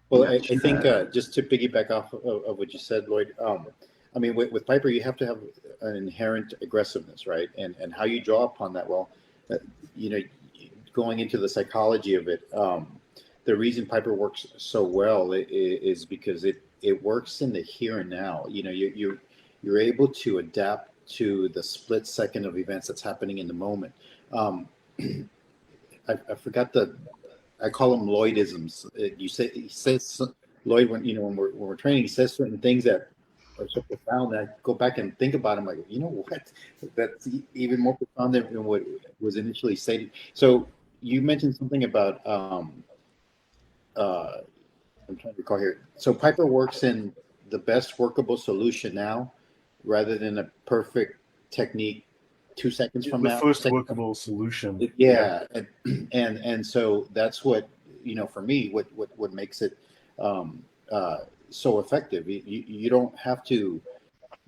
Well, I think just to piggyback off of what you said, Lloyd. I mean, with Piper, you have to have an inherent aggressiveness, right? And how you draw upon that. Well, going into the psychology of it, the reason Piper works so well is because it works in the here and now. You know, you're able to adapt to the split second of events that's happening in the moment. Um, I forgot I call them Lloydisms. He says Lloyd when we're training, he says certain things that are so profound that I go back and think about them. Like, you know what? That's even more profound than what was initially stated. So you mentioned something about uh, I'm trying to recall here. So Piper works in the best workable solution now, rather than a perfect technique 2 seconds from The now. first workable solution. Yeah, and so that's what for me, what makes it um, so effective. You don't have to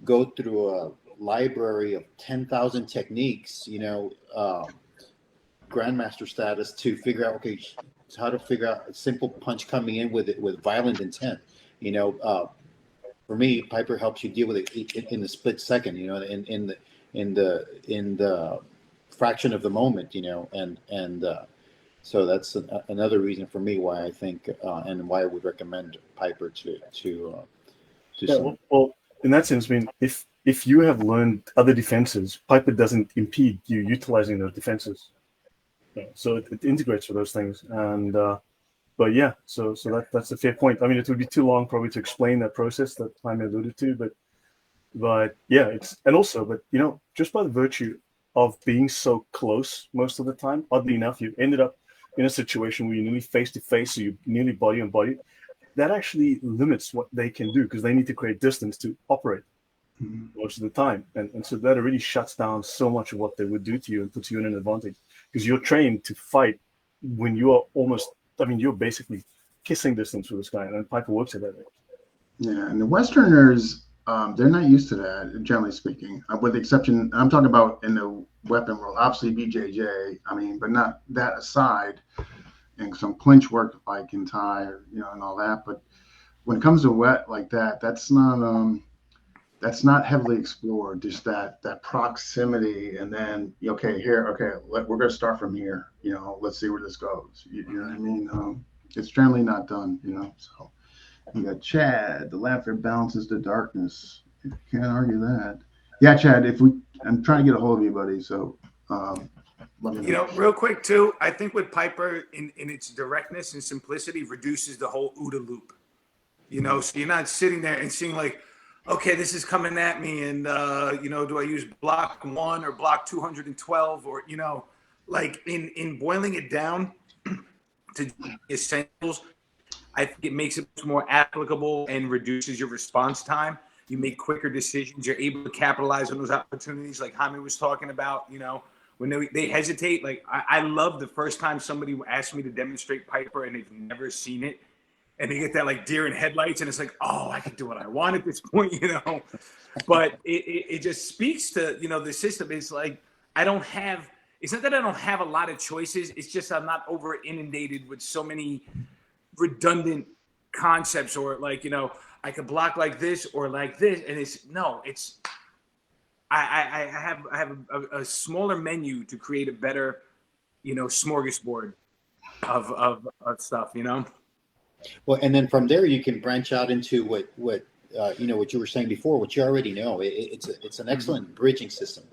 go through a library of 10,000 techniques, grandmaster status to figure out how to figure out a simple punch coming in with violent intent. For me, Piper helps you deal with it in the split second. In the fraction of the moment. So that's another reason for me why I think and why I would recommend Piper to Yeah, some. well, in that sense, I mean, if you have learned other defenses, Piper doesn't impede you utilizing those defenses. Yeah, so it integrates with those things, and but yeah, so that's a fair point. I mean, it would be too long probably to explain that process that Jaime alluded to, but yeah, but just by the virtue of being so close most of the time, oddly enough, you ended up in a situation where you're nearly face to face, so you're nearly body on body. That actually limits what they can do because they need to create distance to operate most of the time. And so that already shuts down so much of what they would do to you and puts you in an advantage because you're trained to fight when you are you're basically kissing distance with this guy, and Piper works at that. Yeah, and the Westerners, they're not used to that, generally speaking, with the exception, I'm talking about in the weapon world, obviously BJJ, but not that aside, and some clinch work like in Thai, and all that. But when it comes to wet like that, that's not heavily explored. Just that proximity, and then we're going to start from here. Let's see where this goes. You know what I mean? It's generally not done. So. You got Chad. The laughter balances the darkness. You can't argue that. Yeah, Chad. I'm trying to get a hold of you, buddy. So, let me know. Real quick too. I think with Piper, in its directness and simplicity, reduces the whole OODA loop. So you're not sitting there and seeing like, okay, this is coming at me, and do I use block 1 or block 212, or like in boiling it down to essentials. I think it makes it more applicable and reduces your response time. You make quicker decisions. You're able to capitalize on those opportunities, like Jaime was talking about. When they hesitate. Like I love the first time somebody asked me to demonstrate Piper and they've never seen it, and they get that like deer in headlights, and it's like, oh, I can do what I want at this point, But it just speaks to the system. It's like It's not that I don't have a lot of choices. It's just I'm not over inundated with so many redundant concepts, or like I could block like this or like this, and I have a smaller menu to create a better smorgasbord of stuff. Well, and then from there you can branch out into what what you were saying before, what you already know. It's an excellent bridging system.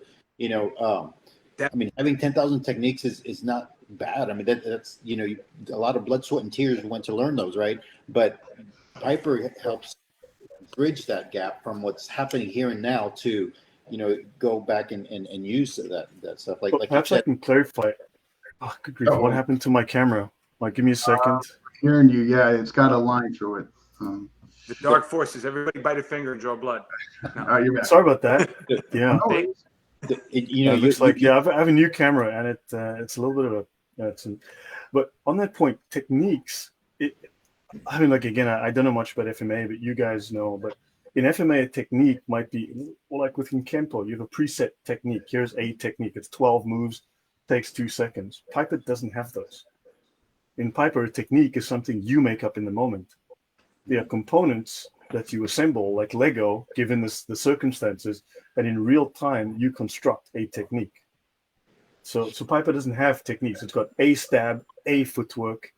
Having 10,000 techniques is not bad. That's a lot of blood, sweat, and tears went to learn those, right? But Piper helps bridge that gap from what's happening here and now to go back and use that stuff. Like perhaps I can clarify. Oh, good grief! What happened to my camera? Like, give me a second. Hearing you, yeah, it's got a line through it. The dark forces. Everybody bite a finger and draw blood. No. You're back. Sorry about that. Yeah. No, looks like I have a new camera, and it's a little bit of but on that point, techniques. Again, I don't know much about FMA, but you guys know. But in FMA, a technique might be like within Kempo, you have a preset technique. Here's a technique. It's 12 moves, takes 2 seconds. Piper doesn't have those. In Piper, a technique is something you make up in the moment. There are components that you assemble, like Lego, given the circumstances, and in real time, you construct a technique. So Piper doesn't have techniques. It's got a stab, a footwork,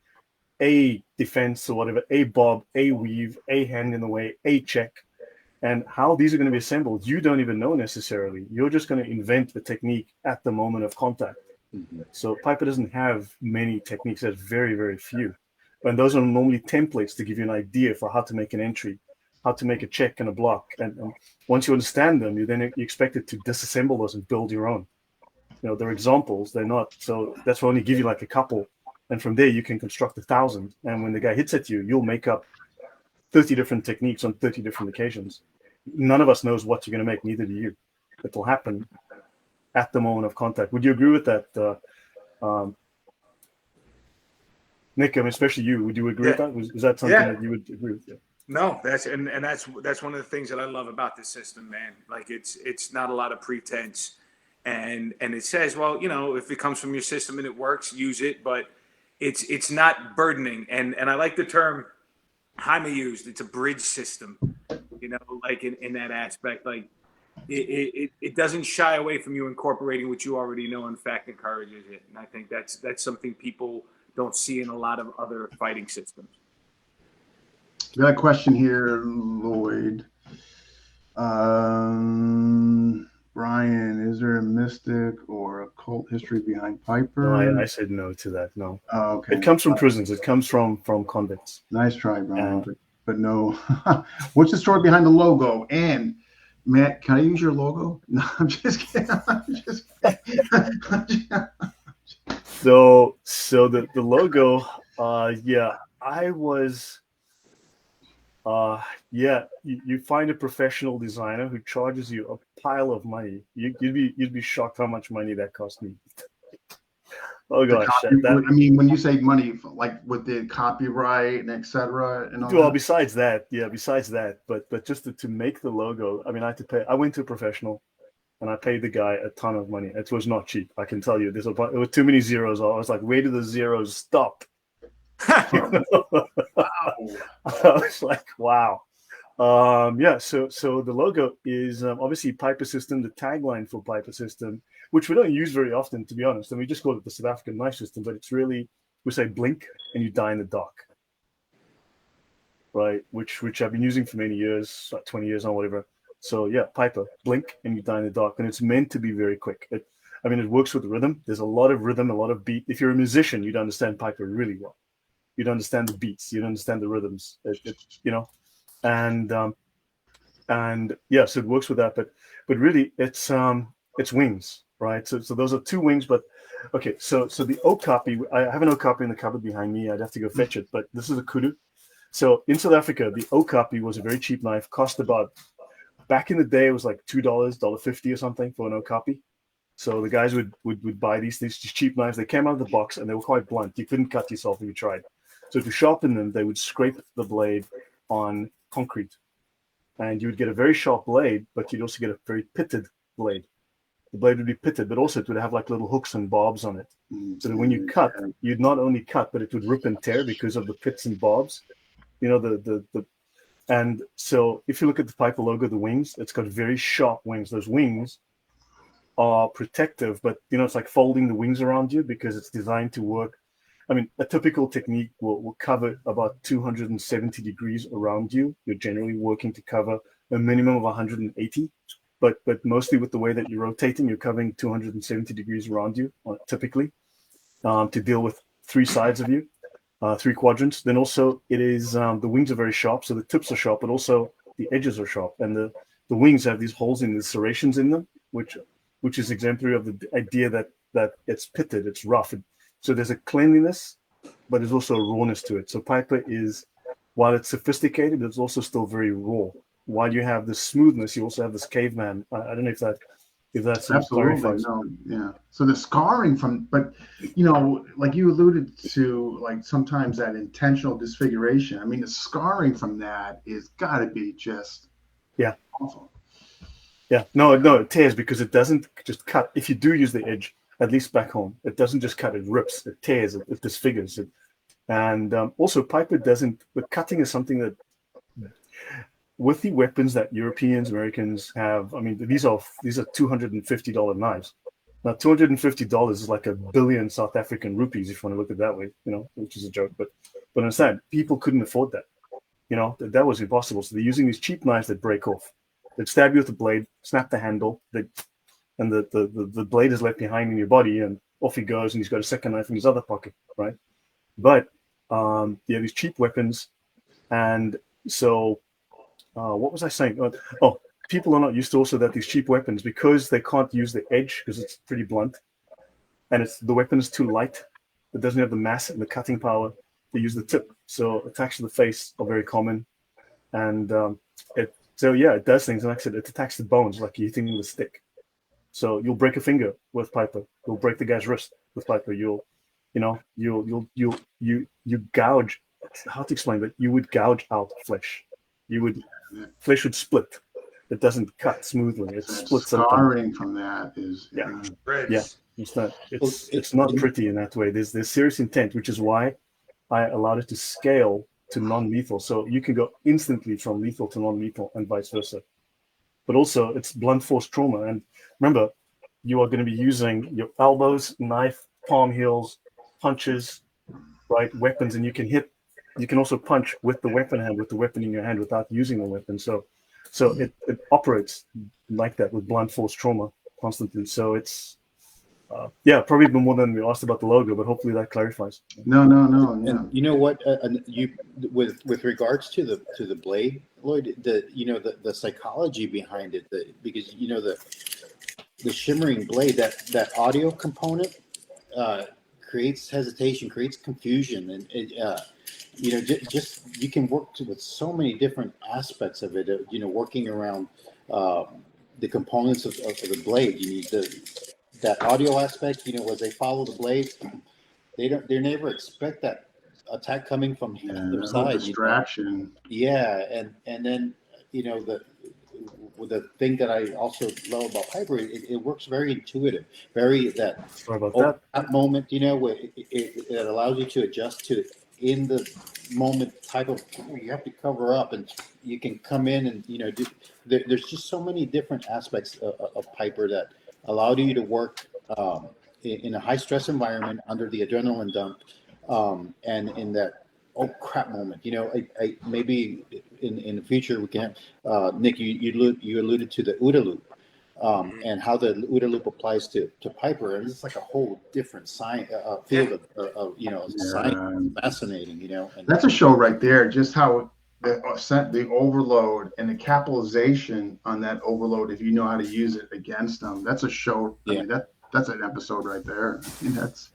a defense or whatever, a bob, a weave, a hand in the way, a check. And how these are going to be assembled, you don't even know necessarily. You're just going to invent the technique at the moment of contact. Mm-hmm. So Piper doesn't have many techniques. There's very, very few. And those are normally templates to give you an idea for how to make an entry, how to make a check and a block. And once you understand them, you're expected to disassemble those and build your own. They're examples. They're not. So that's why I only give you like a couple. And from there, you can construct 1,000. And when the guy hits at you, you'll make up 30 different techniques on 30 different occasions. None of us knows what you're going to make, neither do you. It will happen at the moment of contact. Would you agree with that, Nick? I mean, especially you. Would you agree with that? Is that something that you would agree with? Yeah. No, that's one of the things that I love about this system, man. Like it's not a lot of pretense, and it says, well, if it comes from your system and it works, use it. But it's not burdening, and I like the term Jaime used. It's a bridge system, like in that aspect, like it doesn't shy away from you incorporating what you already know. In fact, encourages it, and I think that's something people don't see in a lot of other fighting systems. Got a question here, Lloyd. Brian, is there a mystic or occult history behind Piper? No, I said no to that. No. Oh, okay. It comes from prisons. It comes from convicts. Nice try, Brian. But no. What's the story behind the logo? And Matt, can I use your logo? No, I'm just kidding. So the logo, I was. You find a professional designer who charges you a pile of money. You'd be shocked how much money that cost me. Oh gosh! I mean, when you say money, like with the copyright and etc. and all. Well, besides that, but just to make the logo, I mean, I had to pay. I went to a professional, and I paid the guy a ton of money. It was not cheap, I can tell you. There were too many zeros. I was like, where do the zeros stop? Wow. I was like, wow. So the logo is obviously Piper System, the tagline for Piper System, which we don't use very often, to be honest. And we just call it the South African knife system, but it's really, we say blink and you die in the dark. Right, which I've been using for many years, like 20 years or whatever. So yeah, Piper, blink and you die in the dark. And it's meant to be very quick. It works with rhythm. There's a lot of rhythm, a lot of beat. If you're a musician, you'd understand Piper really well. You'd understand the beats, you'd understand the rhythms, and so it works with that. But really, it's wings, right? So those are two wings. But okay, so the O copy, I have an O copy in the cupboard behind me. I'd have to go fetch it, but this is a kudu. So in South Africa, the O copy was a very cheap knife. Cost about, back in the day, it was like $2, $1.50 or something for an O copy. So the guys would buy these cheap knives. They came out of the box and they were quite blunt. You couldn't cut yourself if you tried. So to sharpen them, they would scrape the blade on concrete. And you would get a very sharp blade, but you'd also get a very pitted blade. The blade would be pitted, but also it would have like little hooks and barbs on it. So that when you cut, you'd not only cut, but it would rip and tear because of the pits and barbs. And so if you look at the Piper logo, the wings, it's got very sharp wings. Those wings are protective, but it's like folding the wings around you because it's designed to work. I mean, a typical technique will cover about 270 degrees around you. You're generally working to cover a minimum of 180, but mostly with the way that you're rotating, you're covering 270 degrees around you, typically, to deal with three sides of you, three quadrants. Then also it is, the wings are very sharp, so the tips are sharp, but also the edges are sharp. And the wings have these holes in the serrations in them, which is exemplary of the idea that it's pitted, it's rough. So there's a cleanliness, but there's also a rawness to it. So Piper is, while it's sophisticated, it's also still very raw. While you have this smoothness, you also have this caveman. I don't know if that's absolutely clarifies. No, yeah. So the scarring but like you alluded to, like sometimes that intentional disfiguration. I mean, the scarring from that is got to be just awful. Yeah, no, it tears because it doesn't just cut. If you do use the edge, at least back home, it doesn't just cut, it rips, it tears, it disfigures it. And also Piper doesn't, but cutting is something that, with the weapons that Europeans, Americans have, I mean, these are $250 knives. Now, $250 is like 1 billion South African rupees, if you want to look at it that way, which is a joke. But understand, people couldn't afford that. That was impossible. So they're using these cheap knives that break off. They'd stab you with the blade, snap the handle, and the blade is left behind in your body, and off he goes, and he's got a second knife in his other pocket, right? But these cheap weapons, and so what was I saying? People are not used to also that these cheap weapons, because they can't use the edge because it's pretty blunt, and the weapon is too light. It doesn't have the mass and the cutting power. They use the tip, so attacks to the face are very common, and it does things. And like I said, it attacks the bones like you're hitting with a stick. So you'll break a finger with Piper. You'll break the guy's wrist with Piper. You gouge. How to explain that? You would gouge out flesh. Flesh would split. It doesn't cut smoothly. It splits. Scarring from that is It's not pretty in that way. There's serious intent, which is why I allowed it to scale to non-lethal. So you can go instantly from lethal to non-lethal and vice versa. But also it's blunt force trauma. And remember, you are going to be using your elbows, knife, palm heels, punches, right? Weapons, and you can also punch with the weapon in your hand without using the weapon. So it operates like that with blunt force trauma constantly. So it's probably more than we asked about the logo, but hopefully that clarifies. No. Yeah. And you know what? You with regards to the blade, Lloyd, the psychology behind it, because the shimmering blade, that audio component creates hesitation, creates confusion, and it, just you can work with so many different aspects of it. Working around the components of the blade. You need that audio aspect. As they follow the blade, they never expect that attack coming from their side. Distraction. And then the thing that I also love about Piper, it works very intuitive, very that moment, where it allows you to adjust to in the moment type of, you have to cover up and you can come in and there's just so many different aspects of Piper that allow you to work in a high stress environment under the adrenaline dump, and in that oh crap moment. I maybe in the future we can Nick, you alluded to the OODA loop, and how the OODA loop applies to Piper, and it's like a whole different science field of science. Fascinating, and that's a show right there. Just how the overload and the capitalization on that overload, if you know how to use it against them, that's a show. I mean, that's an episode right there. That's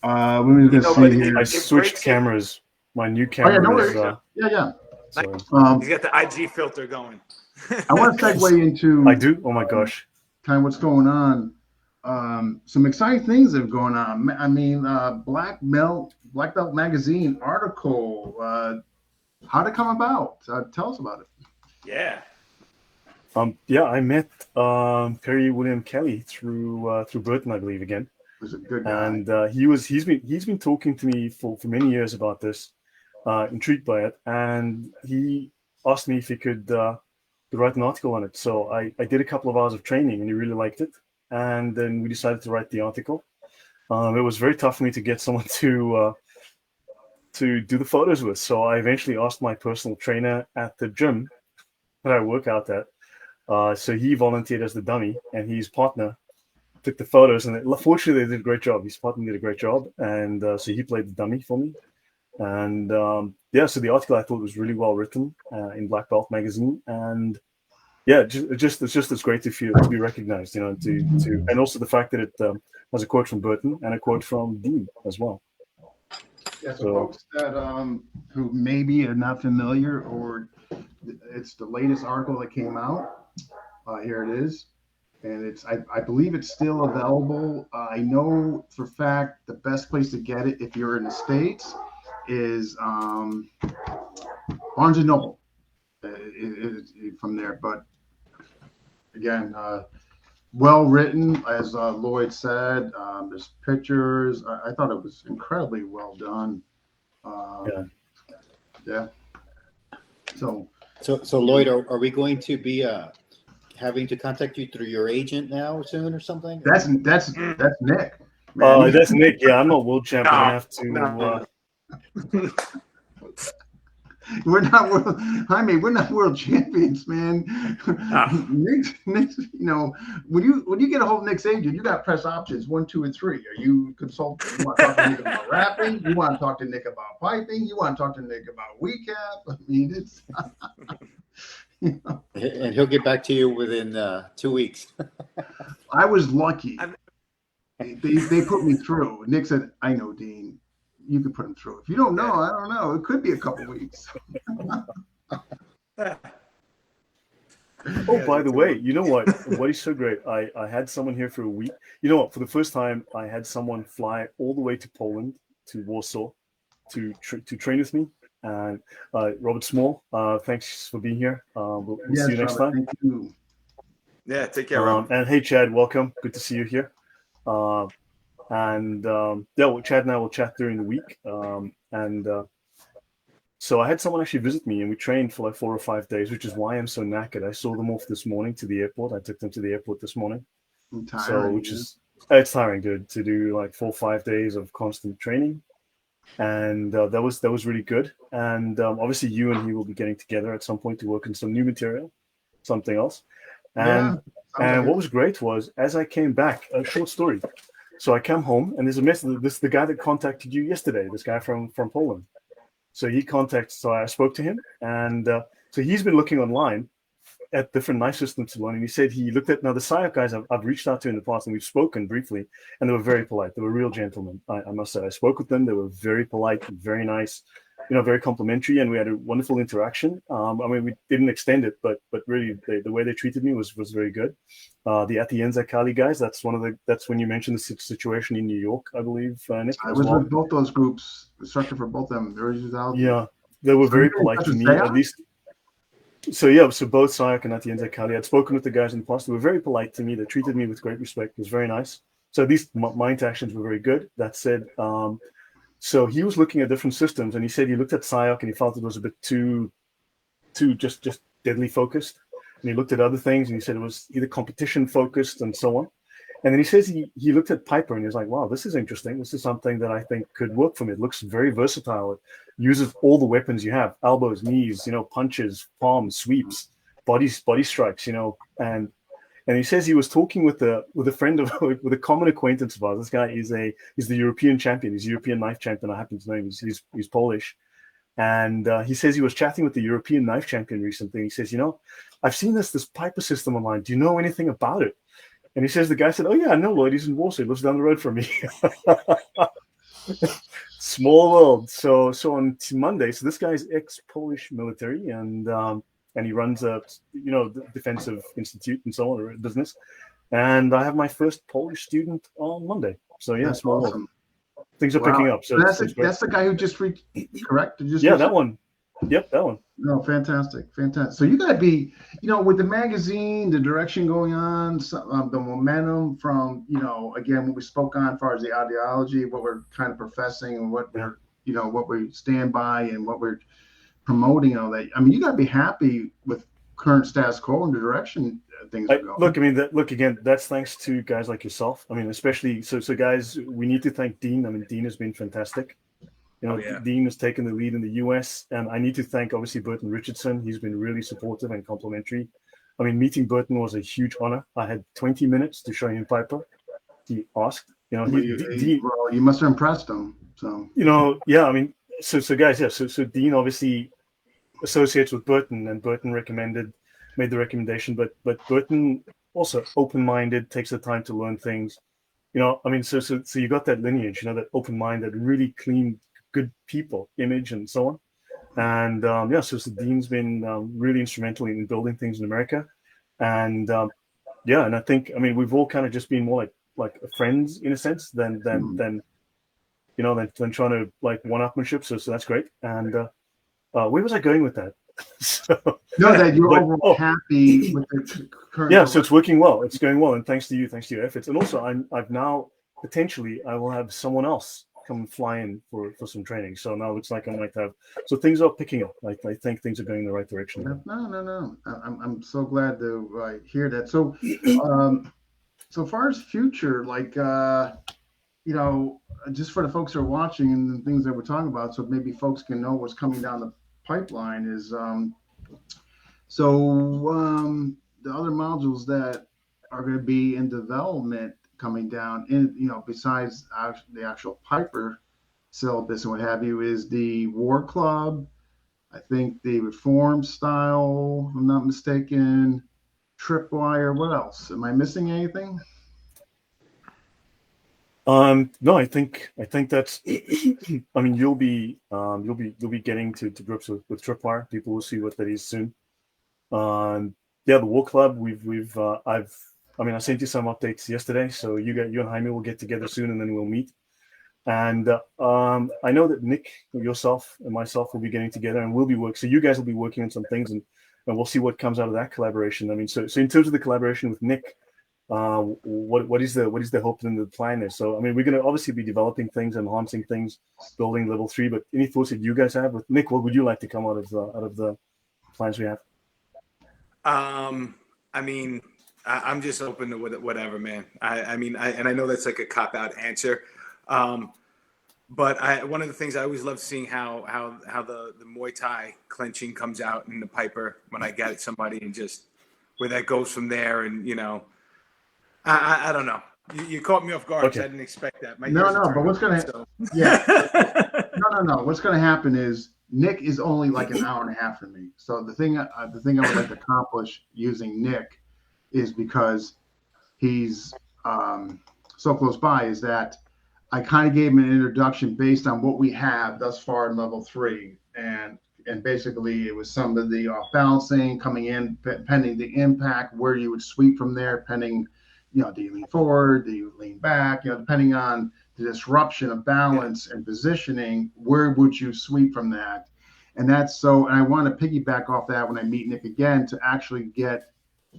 I switched cameras. My new camera is So, he's got the IG filter going. I want to segue into. I do. Oh my gosh! Kind of what's going on. Some exciting things that are going on. I mean, Black Belt Magazine article. How'd it come about? Tell us about it. Yeah. I met Perry William Kelly through Burton, I believe, again. He was a good guy. And he's been talking to me for many years about this, intrigued by it, and he asked me if he could write an article on it. So I did a couple of hours of training, and he really liked it. And then we decided to write the article. It was very tough for me to get someone to do the photos with. So I eventually asked my personal trainer at the gym that I work out at. So he volunteered as the dummy, and his partner took the photos. And fortunately, they did a great job. His partner did a great job, and so he played the dummy for me. And so the article I thought was really well written in Black Belt Magazine, and it's great to be recognized, and also the fact that it has a quote from Burton and a quote from Dean as well. Yeah, so folks that who maybe are not familiar, or it's the latest article that came out. Here it is, and I believe it's still available. I know for a fact the best place to get it if you're in the States is Barnes & Noble. From there, but again, well written, as Lloyd said. There's pictures. I thought it was incredibly well done. So Lloyd, are we going to be having to contact you through your agent now soon or something? That's Nick. Man, That's Nick. Yeah, I'm not world champ. I'm gonna have to. No. we're not world, Jaime. We're not world champions, man. Nick's, when you get a hold of Nick's agent, you got to press options 1, 2, and 3. Are you consulting? You want to talk to Nick about rapping? You want to talk to Nick about piping? You want to talk to Nick about WeCap? I mean, it's. And he'll get back to you within 2 weeks. I was lucky. They put me through. Nick said, "I know, Dean. You can put him through. If you don't know, I don't know. It could be a couple weeks." Oh, by the way, you know what? What is so great? I had someone here for a week. You know what? For the first time, I had someone fly all the way to Poland, to Warsaw, to train with me. And Robert Small, thanks for being here. We'll see you next time. Thank you. Yeah, take care, Robert. And hey, Chad, welcome. Good to see you here. Chad and I will chat during the week. So I had someone actually visit me, and we trained for like 4 or 5 days, which is why I'm so knackered. I saw them off this morning to the airport. I took them to the airport this morning. It's tiring, dude, to do like 4 or 5 days of constant training. And that was really good. And obviously you and he will be getting together at some point to work on some new material, something else. And what was great was, as I came back, a short story. So I came home, and there's a message. This is the guy that contacted you yesterday, this guy from Poland. So so I spoke to him, and so he's been looking online at different knife systems to learn, and he said he looked at, now the SIOC guys I've reached out to in the past, and we've spoken briefly, and they were very polite. They were real gentlemen, I must say. I spoke with them. They were very polite, very nice, very complimentary, and we had a wonderful interaction. We didn't extend it, but really the way they treated me was very good. The Atienza Cali guys, that's when you mentioned the situation in New York, I believe, Nick. I was with both those groups, instructor for both of them. They were very polite to me, at least. So both SIOC and Atienza Cali, I'd spoken with the guys in the past. They were very polite to me. They treated me with great respect. It was very nice. So at least my interactions were very good. That said, so he was looking at different systems, and he said he looked at SIOC and he felt it was a bit too just deadly focused. And he looked at other things, and he said it was either competition focused and so on. And then he says he looked at Piper, and he was like, wow, this is interesting. This is something that I think could work for me. It looks very versatile. It uses all the weapons you have: elbows, knees, punches, palms, sweeps, body strikes, and he says he was talking with a friend with a common acquaintance of ours. This guy is the European champion. He's a European knife champion. I happen to know him. He's Polish. And he says he was chatting with the European knife champion recently. He says, I've seen this Piper system online. Do you know anything about it? And he says, the guy said, oh yeah, I know Lloyd. He's in Warsaw. He lives down the road from me. Small world. So on Monday, so this guy is ex-Polish military, and he runs a defensive institute and so on, a business. And I have my first Polish student on Monday. So yeah, that's small world. Things are picking up. So that's the guy who just correct? That one. Yep, that one. No, fantastic. So you got to be, with the magazine, the direction going on, the momentum from, again, what we spoke on as far as the ideology, what we're kind of professing, and what we're, what we stand by and what we're promoting and all that. I mean, you got to be happy with current status quo and the direction things are going. Look, again, that's thanks to guys like yourself. I mean, especially, so guys, we need to thank Dean. I mean, Dean has been fantastic. Dean has taken the lead in the US, and I need to thank, obviously, Burton Richardson. He's been really supportive and complimentary. I mean, meeting Burton was a huge honor. I had 20 minutes to show him Piper. He asked, you must have impressed him. So, I mean, so guys, so Dean obviously associates with Burton, and Burton made the recommendation, but Burton also open-minded, takes the time to learn things. I mean, so you got that lineage, that open mind, that really clean, good people image and so on. And so Dean's been really instrumental in building things in America. And and I think, I mean, we've all kind of just been more like friends in a sense than trying to like one-upmanship. So that's great. And where was I going with that? That you're overall happy with the current. So it's working well. It's going well, and thanks to your efforts. And also, I've now potentially I will have someone else come fly in for some training. So now it looks like I might have. So things are picking up. I think things are going in the right direction. No. I'm so glad to hear that. So, so far as future, like just for the folks who are watching and the things that we're talking about, so maybe folks can know what's coming down the pipeline is the other modules that are going to be in development coming down in, besides the actual Piper syllabus and what have you, is the War Club, I think the Reform style, if I'm not mistaken, Tripwire. What else? Am I missing anything? No, I think that's. I mean, you'll be getting to grips with Tripwire. People will see what that is soon. Yeah, the War Club. I sent you some updates yesterday, so you and Jaime will get together soon, and then we'll meet. And I know that Nick, yourself, and myself will be getting together, and we'll be working. So you guys will be working on some things, and we'll see what comes out of that collaboration. I mean, so in terms of the collaboration with Nick. What is the hope and the plan is? So I mean, we're going to obviously be developing things, enhancing things, building level 3. But any thoughts that you guys have with Nick? What would you like to come out of the plans we have? I mean, I'm just open to whatever, man. I mean, I know that's like a cop out answer, but one of the things I always love seeing how the Muay Thai clenching comes out in the Piper when I get somebody, and just where that goes from there, and I don't know. You caught me off guard because I didn't expect that. But what's going to No. What's going to happen is Nick is only like an hour and a half from me. So the thing I would like to accomplish using Nick is, because he's so close by, is that I kind of gave him an introduction based on what we have thus far in level 3, and basically it was some of the balancing coming in pending the impact, where you would sweep from there, pending. Do you lean forward? Do you lean back? Depending on the disruption of balance and positioning, where would you sweep from that? And I want to piggyback off that when I meet Nick again, to actually get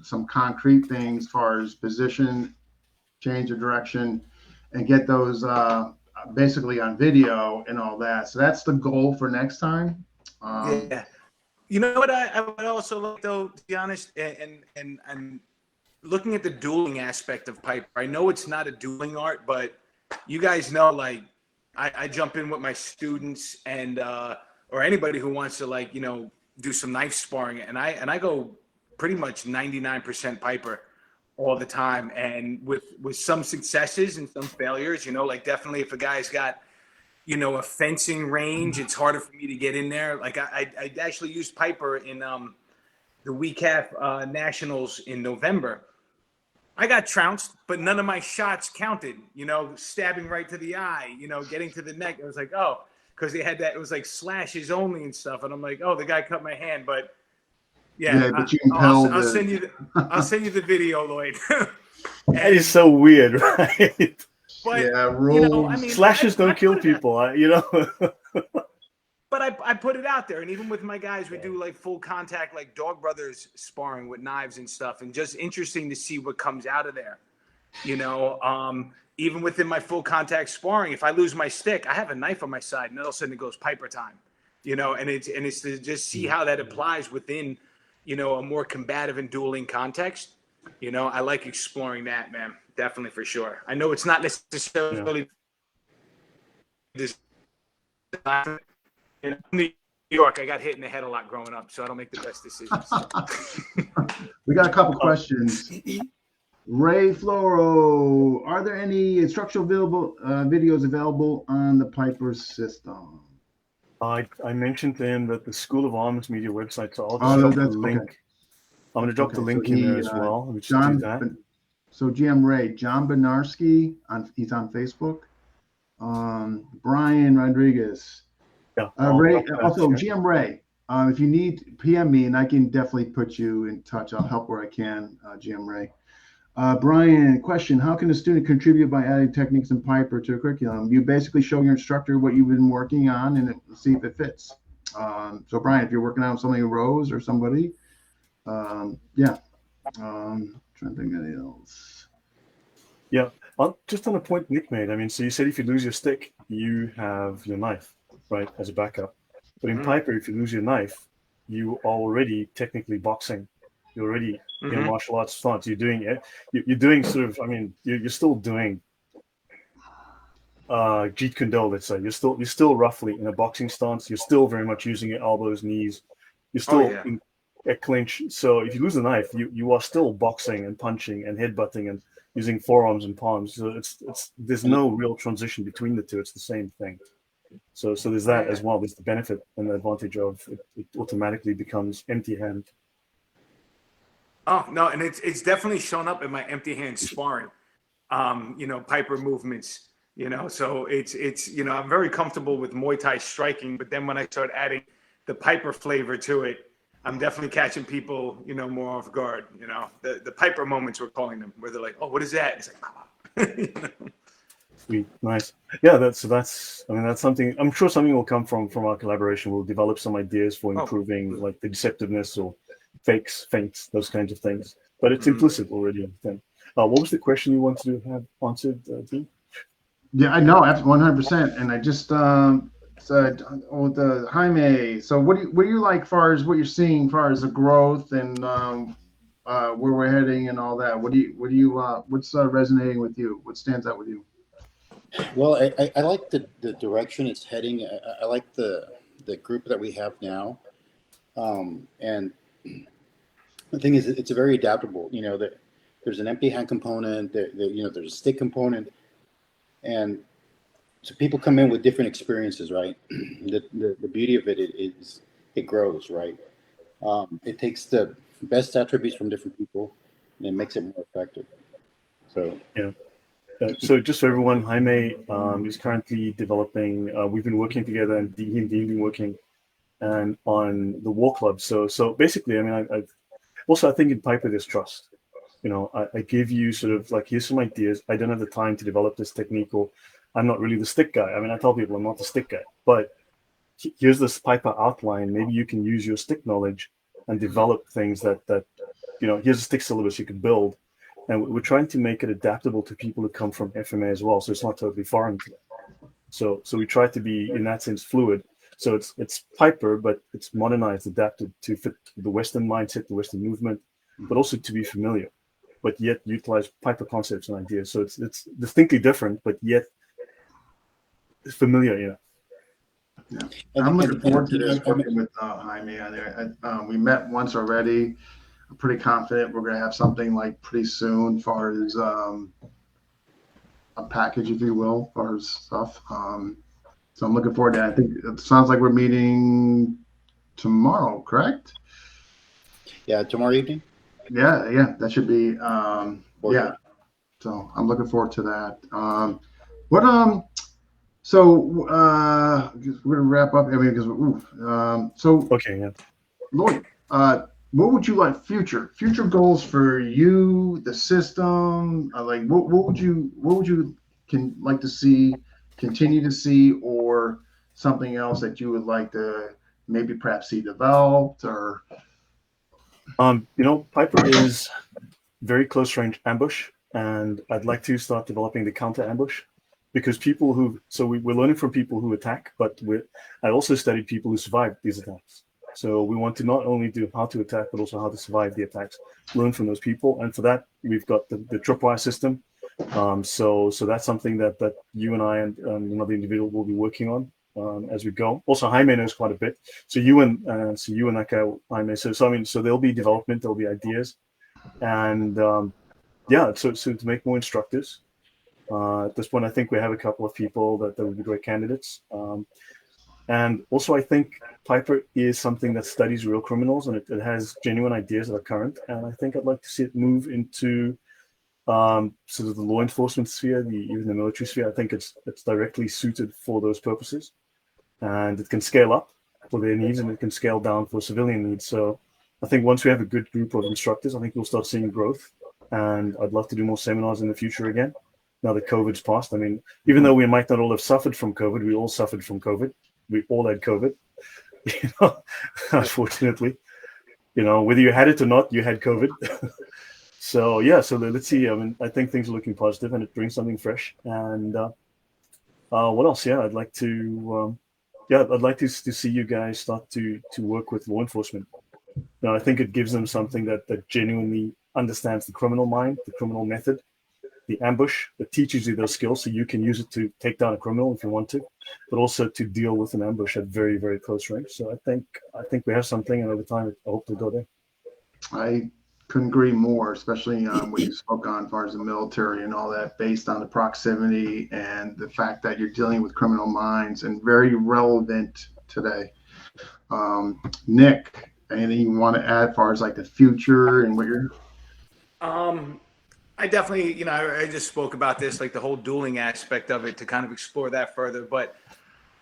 some concrete things as far as position, change of direction, and get those basically on video and all that. So that's the goal for next time. Yeah. You know what I would also like, though, to be honest, and looking at the dueling aspect of Piper, I know it's not a dueling art, but you guys know, like, I jump in with my students and or anybody who wants to do some knife sparring, and I go pretty much 99% Piper all the time, and with some successes and some failures. Definitely if a guy's got a fencing range, it's harder for me to get in there. Like I actually used Piper in the WECAF nationals in November. I got trounced, but none of my shots counted, stabbing right to the eye, getting to the neck. It was like, oh, because they had that, it was like slashes only and stuff. And I'm like, oh, the guy cut my hand. But but you impelled I'll send you the video, Lloyd. That is so weird, right? But, rules. Slashes don't kill people, But I put it out there, and even with my guys, we do like full contact, like Dog Brothers sparring with knives and stuff, and just interesting to see what comes out of there. Even within my full contact sparring, if I lose my stick, I have a knife on my side, and all of a sudden it goes Piper time. And it's to just see how that applies within, a more combative and dueling context. I like exploring that, man. Definitely, for sure. I know it's not necessarily this. In New York, I got hit in the head a lot growing up, so I don't make the best decisions. We got a couple questions. Ray Floro, are there any instructional videos available on the Piper system? I mentioned to him that the School of Arms Media website, so I'll just drop the link. Okay. I'm going to drop the link in there as well. We should do that. So GM Ray, John Benarski, he's on Facebook. Brian Rodriguez. Yeah. Ray, also GM Ray, if you need, PM me and I can definitely put you in touch. I'll help where I can, GM Ray. Brian, question: how can a student contribute by adding techniques in Piper to a curriculum? You basically show your instructor what you've been working on and see if it fits. So Brian, if you're working on something in Rose or somebody, trying to think of anything else. Yeah. Just on a point Nick made, I mean, so you said if you lose your stick, you have your knife, right, as a backup. But in Piper, if you lose your knife, you are already technically boxing. You're already in a martial arts stance. You're doing it. You're doing sort of. I mean, you're still doing Jeet Kune Do. Let's say you're still roughly in a boxing stance. You're still very much using your elbows, knees. You're still in a clinch. So if you lose a knife, you are still boxing and punching and headbutting and using forearms and palms. So it's there's no real transition between the two. It's the same thing. So there's that as well. There's the benefit and the advantage of it automatically becomes empty hand. Oh no, and it's definitely shown up in my empty hand sparring. Piper movements. So it's I'm very comfortable with Muay Thai striking, but then when I start adding the Piper flavor to it, I'm definitely catching people more off guard. The Piper moments, we're calling them, where they're like, oh, what is that? It's like, Sweet, nice. Yeah, that's something. I'm sure something will come from our collaboration. We'll develop some ideas for improving like the deceptiveness or fakes, feints, those kinds of things. But it's implicit already in the thing. What was the question you wanted to have answered, Dean? Yeah, I know, 100%. And I just said, the Jaime. So what do you like, far as what you're seeing, far as the growth and where we're heading and all that? What's resonating with you? What stands out with you? Well, I like the direction it's heading. I like the group that we have now, and the thing is, it's a very adaptable. There's an empty hand component. There's a stick component, and so people come in with different experiences, right? The beauty of it is it grows, right? It takes the best attributes from different people and it makes it more effective. So yeah. So just for everyone, Jaime is currently developing. We've been working together, and Dean been working and on the War Club. So basically, I mean, I think in Piper there's trust. I give you sort of like, here's some ideas. I don't have the time to develop this technique, or I'm not really the stick guy. I mean, I tell people I'm not the stick guy, but here's this Piper outline. Maybe you can use your stick knowledge and develop things that here's a stick syllabus you can build. And we're trying to make it adaptable to people who come from FMA as well, so it's not totally foreign to them. So we try to be, in that sense, fluid. So it's Piper, but it's modernized, adapted to fit the Western mindset, the Western movement, but also to be familiar, but yet utilize Piper concepts and ideas. So it's distinctly different, but yet it's familiar. Yeah, I'm looking forward to this, working with Jaime. We met once already. I'm pretty confident we're going to have something like pretty soon, as far as a package, if you will, as far as stuff. So I'm looking forward to that. I think it sounds like we're meeting tomorrow, correct? Yeah, tomorrow evening. Yeah, that should be. Yeah. So I'm looking forward to that. So we're gonna wrap up. I mean, because okay, yeah. Lloyd, what would you like future goals for you, the system? Like, what would you like to see, continue to see, or something else that you would like to maybe perhaps see developed, or? Piper is very close range ambush, and I'd like to start developing the counter ambush, because we're learning from people who attack, but I also studied people who survived these attacks. So we want to not only do how to attack, but also how to survive the attacks, learn from those people. And for that, we've got the tripwire system. So that's something that you and I and another individual will be working on as we go. Also, Jaime knows quite a bit. So you and that guy, Jaime. So there'll be development, there'll be ideas, and so to make more instructors. At this point, I think we have a couple of people that would be great candidates. And also, I think Piper is something that studies real criminals, and it has genuine ideas that are current. And I think I'd like to see it move into sort of the law enforcement sphere, even the military sphere. I think it's directly suited for those purposes, and it can scale up for their needs, and it can scale down for civilian needs. So I think once we have a good group of instructors, I think we'll start seeing growth. And I'd love to do more seminars in the future again, now that COVID's passed. I mean, even though we might not all have suffered from COVID, we all suffered from COVID. We all had COVID, unfortunately. Whether you had it or not, you had COVID. So yeah, so let's see. I mean, I think things are looking positive, and it brings something fresh. And what else? Yeah, I'd like to. Yeah, I'd like to see you guys start to work with law enforcement. Now, I think it gives them something that genuinely understands the criminal mind, the criminal method, the ambush, that teaches you those skills so you can use it to take down a criminal if you want to, but also to deal with an ambush at very, very close range. So I think we have something, and over time, I hope to go there. I couldn't agree more, especially what you spoke on as far as the military and all that, based on the proximity and the fact that you're dealing with criminal minds, and very relevant today. Nick, anything you want to add as far as like the future and what you're? Um, I definitely, I just spoke about this, like the whole dueling aspect of it, to kind of explore that further. But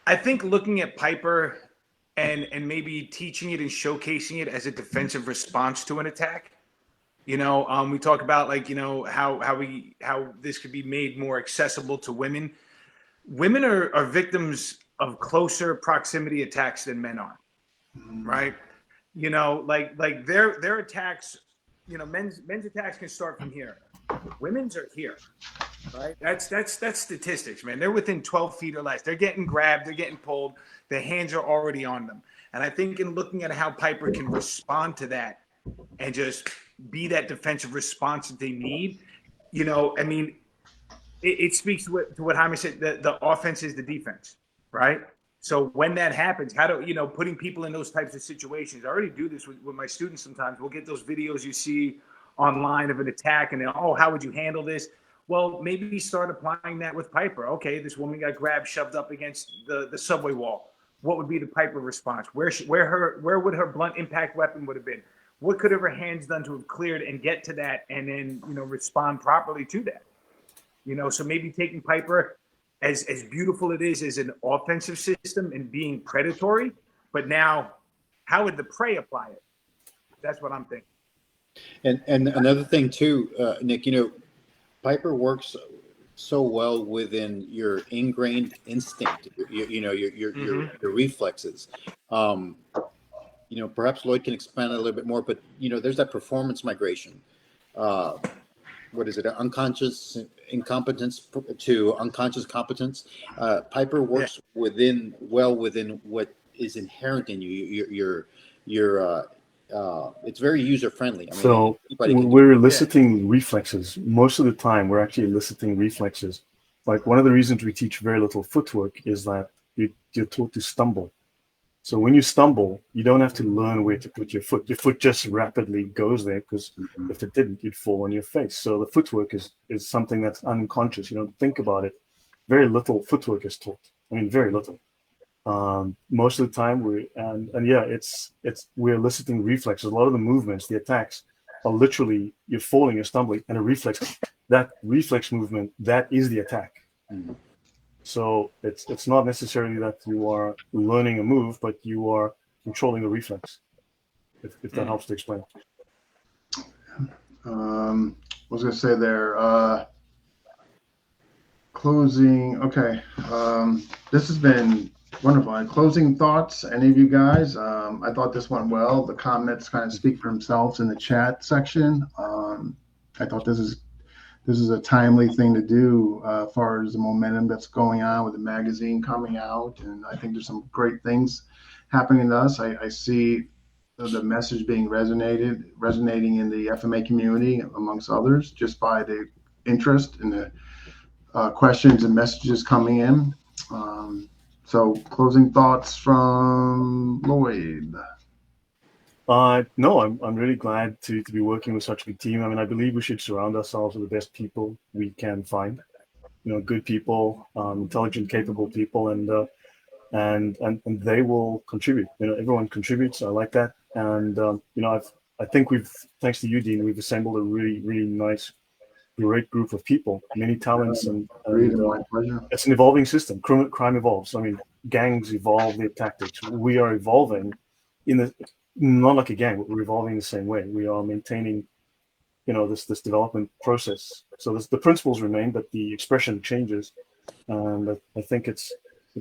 I think looking at Piper and maybe teaching it and showcasing it as a defensive response to an attack. We talk about, like, how this could be made more accessible to women. Women are victims of closer proximity attacks than men are, right? Like their attacks, men's attacks can start from here. Women's are here, right? That's statistics, man. They're within 12 feet or less. They're getting grabbed, they're getting pulled, their hands are already on them. And I think in looking at how Piper can respond to that and just be that defensive response that they need, I mean, it speaks to what Jaime said. The offense is the defense, right? So when that happens, how do putting people in those types of situations? I already do this with my students sometimes. We'll get those videos you see online of an attack, and how would you handle this? Well, maybe start applying that with Piper. Okay, this woman got grabbed, shoved up against the subway wall. What would be the Piper response? Where would her blunt impact weapon would have been? What could have her hands done to have cleared and get to that, and then respond properly to that? So maybe taking Piper, as beautiful it is as an offensive system and being predatory, but now how would the prey apply it? That's what I'm thinking. And another thing too, Nick, Piper works so well within your ingrained instinct, your reflexes. Perhaps Lloyd can expand a little bit more, but there's that performance migration. What is it? Unconscious incompetence to unconscious competence. Piper works within what is inherent in you. It's very user friendly. I mean, So we're eliciting reflexes. Most of the time, we're actually eliciting reflexes. Like, one of the reasons we teach very little footwork is that you're taught to stumble. So when you stumble, you don't have to learn where to put your foot. Your foot just rapidly goes there, because if it didn't, you'd fall on your face. So the footwork is something that's unconscious. You don't think about it. Very little footwork is taught. I mean, very little. Most of the time, we're eliciting reflexes. A lot of the movements, the attacks, are literally you're falling, you're stumbling, and a reflex. That reflex movement, that is the attack. So it's not necessarily that you are learning a move, but you are controlling a reflex. If that helps to explain. I was going to say there. Closing. Okay. This has been wonderful. Closing thoughts, any of you guys? I thought this went well. The comments kind of speak for themselves in the chat section. I thought this is a timely thing to do as far as the momentum that's going on with the magazine coming out, and I think there's some great things happening to us. I see the message being resonating in the FMA community, amongst others, just by the interest and the questions and messages coming in. So closing thoughts from Lloyd. No, I'm really glad to be working with such a good team. I mean, I believe we should surround ourselves with the best people we can find. Good people, intelligent, capable people, and they will contribute. Everyone contributes. I like that, and I think thanks to you, Dean, we've assembled a really, really nice, great group of people, many talents, and My pleasure. it's an evolving system. Crime evolves. I mean, gangs evolve their tactics. We are evolving not like a gang, but we're evolving the same way. We are maintaining, this development process. So the principles remain, but the expression changes. And I think it's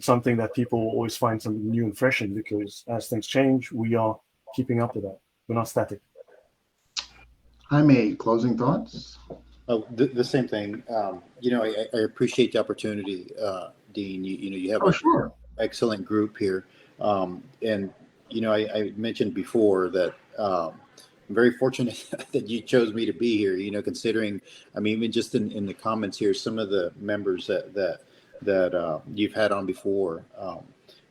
something that people always find something new and fresh in, because as things change, we are keeping up with that. We're not static. Jaime, closing thoughts? Oh, the same thing. I appreciate the opportunity, Dean. You have Oh, an sure. excellent group here, and I mentioned before that I'm very fortunate that you chose me to be here. Considering, I mean, even just in the comments here, some of the members that you've had on before.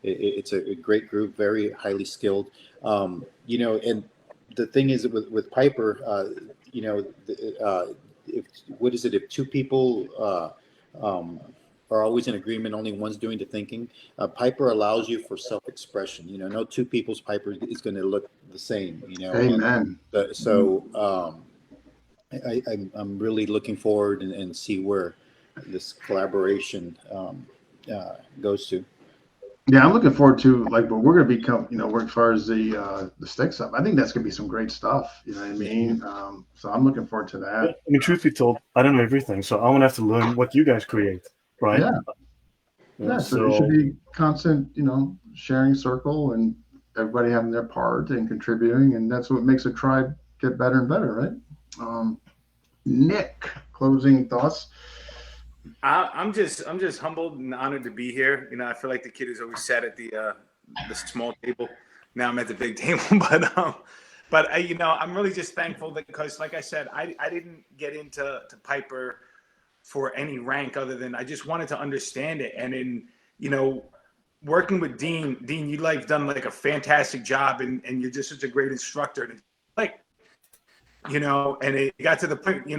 It's a great group, very highly skilled. And the thing is with Piper, if what is it? If two people are always in agreement, only one's doing the thinking. Piper allows you for self-expression. No two people's Piper is going to look the same. Amen. I'm really looking forward and see where this collaboration goes to. Yeah, I'm looking forward to like what we're going to become. As far as the stick stuff, I think that's going to be some great stuff. You know what I mean? So I'm looking forward to Yeah, that. I mean, truth be told, I don't know everything, so I'm gonna have to learn what you guys create, right? Yeah, yeah. So it should So be constant, sharing circle and everybody having their part and contributing, and that's what makes a tribe get better and better, right? Nick, closing thoughts. I'm just humbled and honored to be here. I feel like the kid who's always sat at the small table. Now I'm at the big table, but I'm really just thankful because, like I said, I didn't get into Piper for any rank other than I just wanted to understand it. And working with Dean, you like done like a fantastic job, and you're just such a great instructor. And and it got to the point,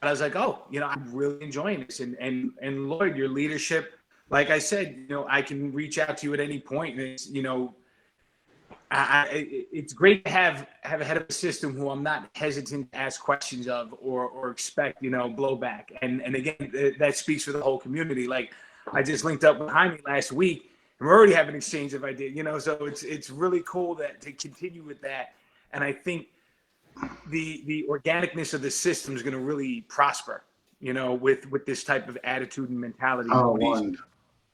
I was like, oh, I'm really enjoying this. And Lloyd, your leadership, like I said, I can reach out to you at any point. And it's, it's great to have a head of a system who I'm not hesitant to ask questions of or expect, blowback. And again, that speaks for the whole community. Like I just linked up with Jaime last week and we're already having exchange if I did, so it's really cool to continue with that. And I think the organicness of the system is going to really prosper, with this type of attitude and mentality. Oh,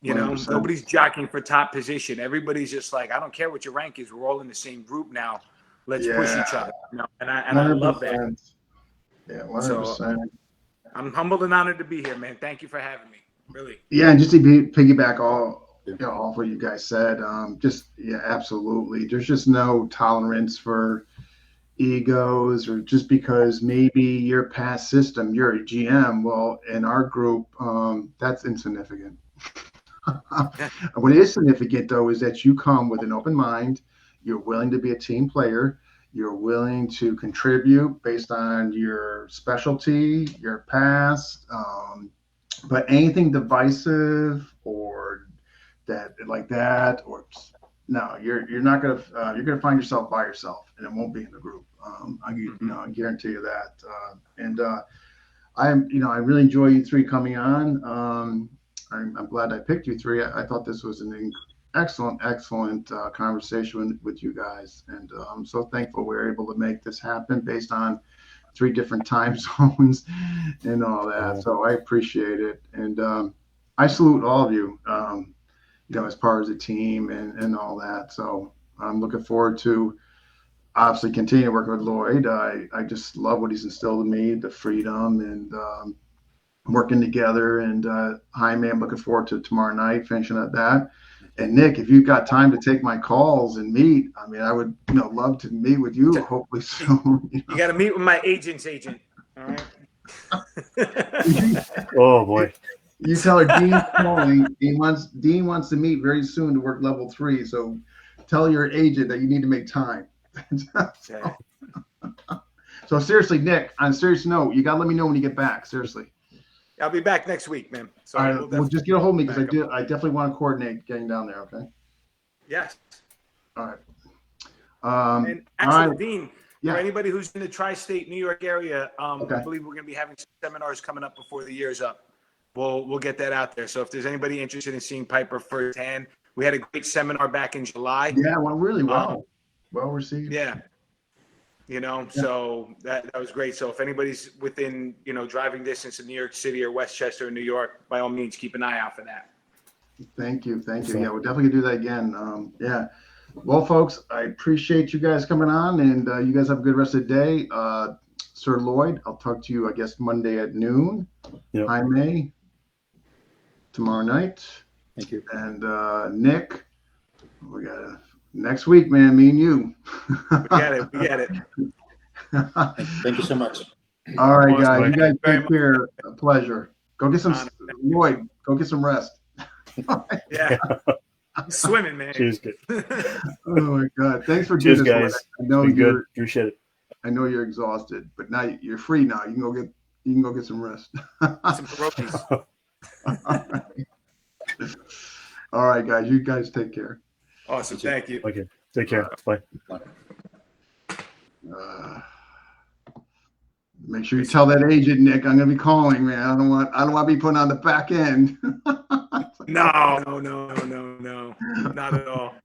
Nobody's jockeying for top position. Everybody's just like, I don't care what your rank is. We're all in the same group now. Let's push each other. And I love that. Yeah, 100%. So, I'm humbled and honored to be here, man. Thank you for having me. Really. Yeah, and just to piggyback off what you guys said, absolutely. There's just no tolerance for egos or just because maybe you're past system, you're a GM. Well, in our group, that's insignificant. What is significant though is that you come with an open mind, you're willing to be a team player, you're willing to contribute based on your specialty, your past, but anything divisive or that like that or no, you're not gonna you're gonna find yourself by yourself, and it won't be in the group. I guarantee you that. I really enjoy you three coming on. I'm glad I picked you three. I thought this was an excellent conversation with you guys, and I'm so thankful we were able to make this happen based on 3 different time zones and all that. So I appreciate it, and I salute all of you. As part of the team and all that. So I'm looking forward to obviously continue working with Lloyd. I just love what he's instilled in me, the freedom and working together. And Jaime, I'm looking forward to tomorrow night, finishing up that. And Nick, if you've got time to take my calls and meet, I mean, I would love to meet with you hopefully soon. You got to meet with my agent's agent. All right. Oh boy. You tell her Dean's calling. Dean wants to meet very soon to work level 3. So tell your agent that you need to make time. So seriously, Nick, on a serious note, you gotta let me know when you get back. Seriously. I'll be back next week, man. So all right, well, just get a hold of me because I definitely want to coordinate getting down there. Okay. Yes. All right. And actually, Dean, for anybody who's in the tri-state New York area, I believe we're going to be having some seminars coming up before the year's up. We'll get that out there. So if there's anybody interested in seeing Piper firsthand, we had a great seminar back in July. Yeah, well, really well received. Yeah. So that was great. So if anybody's within, driving distance of New York City or Westchester or New York, by all means, keep an eye out for that. Thank you. Yeah, we'll definitely do that again. Well, folks, I appreciate you guys coming on, and you guys have a good rest of the day. Sir Lloyd, I'll talk to you, I guess, Monday at noon. Yep. Jaime, tomorrow night. Thank you. And Nick, we got next week, man, me and you. We get it. We get it. Thank you so much. All right, Awesome, guys. Mike. You guys Very take care. A pleasure. Go get some, Honor. Lloyd, go get some rest. Yeah. Swimming, man. Cheers, good. Oh my God! Thanks for Cheers, doing this. guys. I know Been good. you're. Appreciate it. I know you're exhausted, but now you're free. Now you can go get. You can go get some rest. Some pierogies. All right, guys. You guys take care. Awesome. Thank you. Okay. Take care. Bye. Make sure you tell that agent, Nick. I'm gonna be calling, man. I don't want to be put on the back end. No, not at all.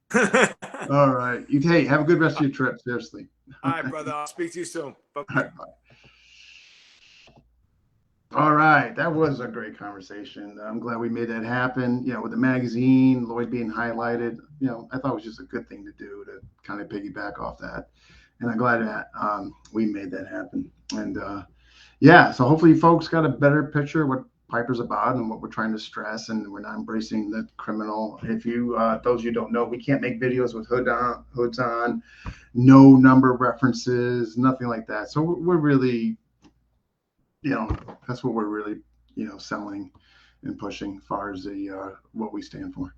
All right. Hey, have a good rest of your trip. Seriously. All right, brother. I'll speak to you soon. Bye. All right, bye. All right, that was a great conversation. I'm glad we made that happen. You know, with the magazine, Lloyd being highlighted, you know, I thought it was just a good thing to do to kind of piggyback off that. And I'm glad that we made that happen. And yeah, so hopefully folks got a better picture of what Piper's about and what we're trying to stress, and we're not embracing the criminal. If you, those of you who don't know, we can't make videos with hoods on, no number references, nothing like that. So we're really, you know, that's what we're really, you know, selling and pushing as far as the what we stand for.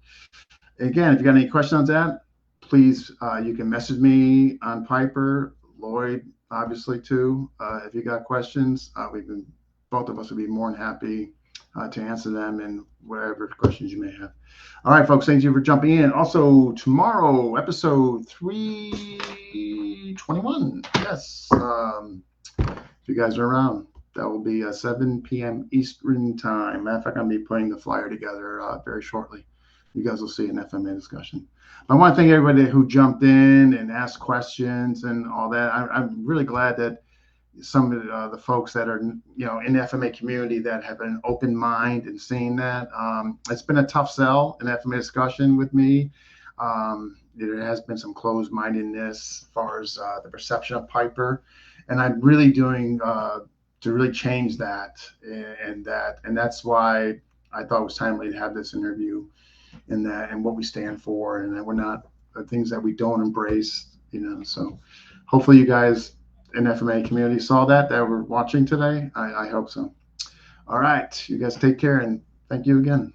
Again, if you got any questions on that, please, you can message me on Piper, Lloyd, obviously too. If you got questions, both of us would be more than happy to answer them and whatever questions you may have. All right, folks, thank you for jumping in. Also, tomorrow, episode 321. Yes, if you guys are around, that will be 7 p.m. Eastern time. Matter of fact, I'm going to be putting the flyer together very shortly. You guys will see an FMA discussion. I want to thank everybody who jumped in and asked questions and all that. I'm really glad that some of the folks that are, you know, in the FMA community that have an open mind and seeing that. It's been a tough sell in FMA discussion with me. There has been some closed-mindedness as far as the perception of Piper, and I'm really doing to really change that, and that's why I thought it was timely to have this interview, and what we stand for, and that we're not things that we don't embrace, you know. So hopefully you guys in FMA community saw that were watching today. I hope so. All right, you guys take care, and thank you again.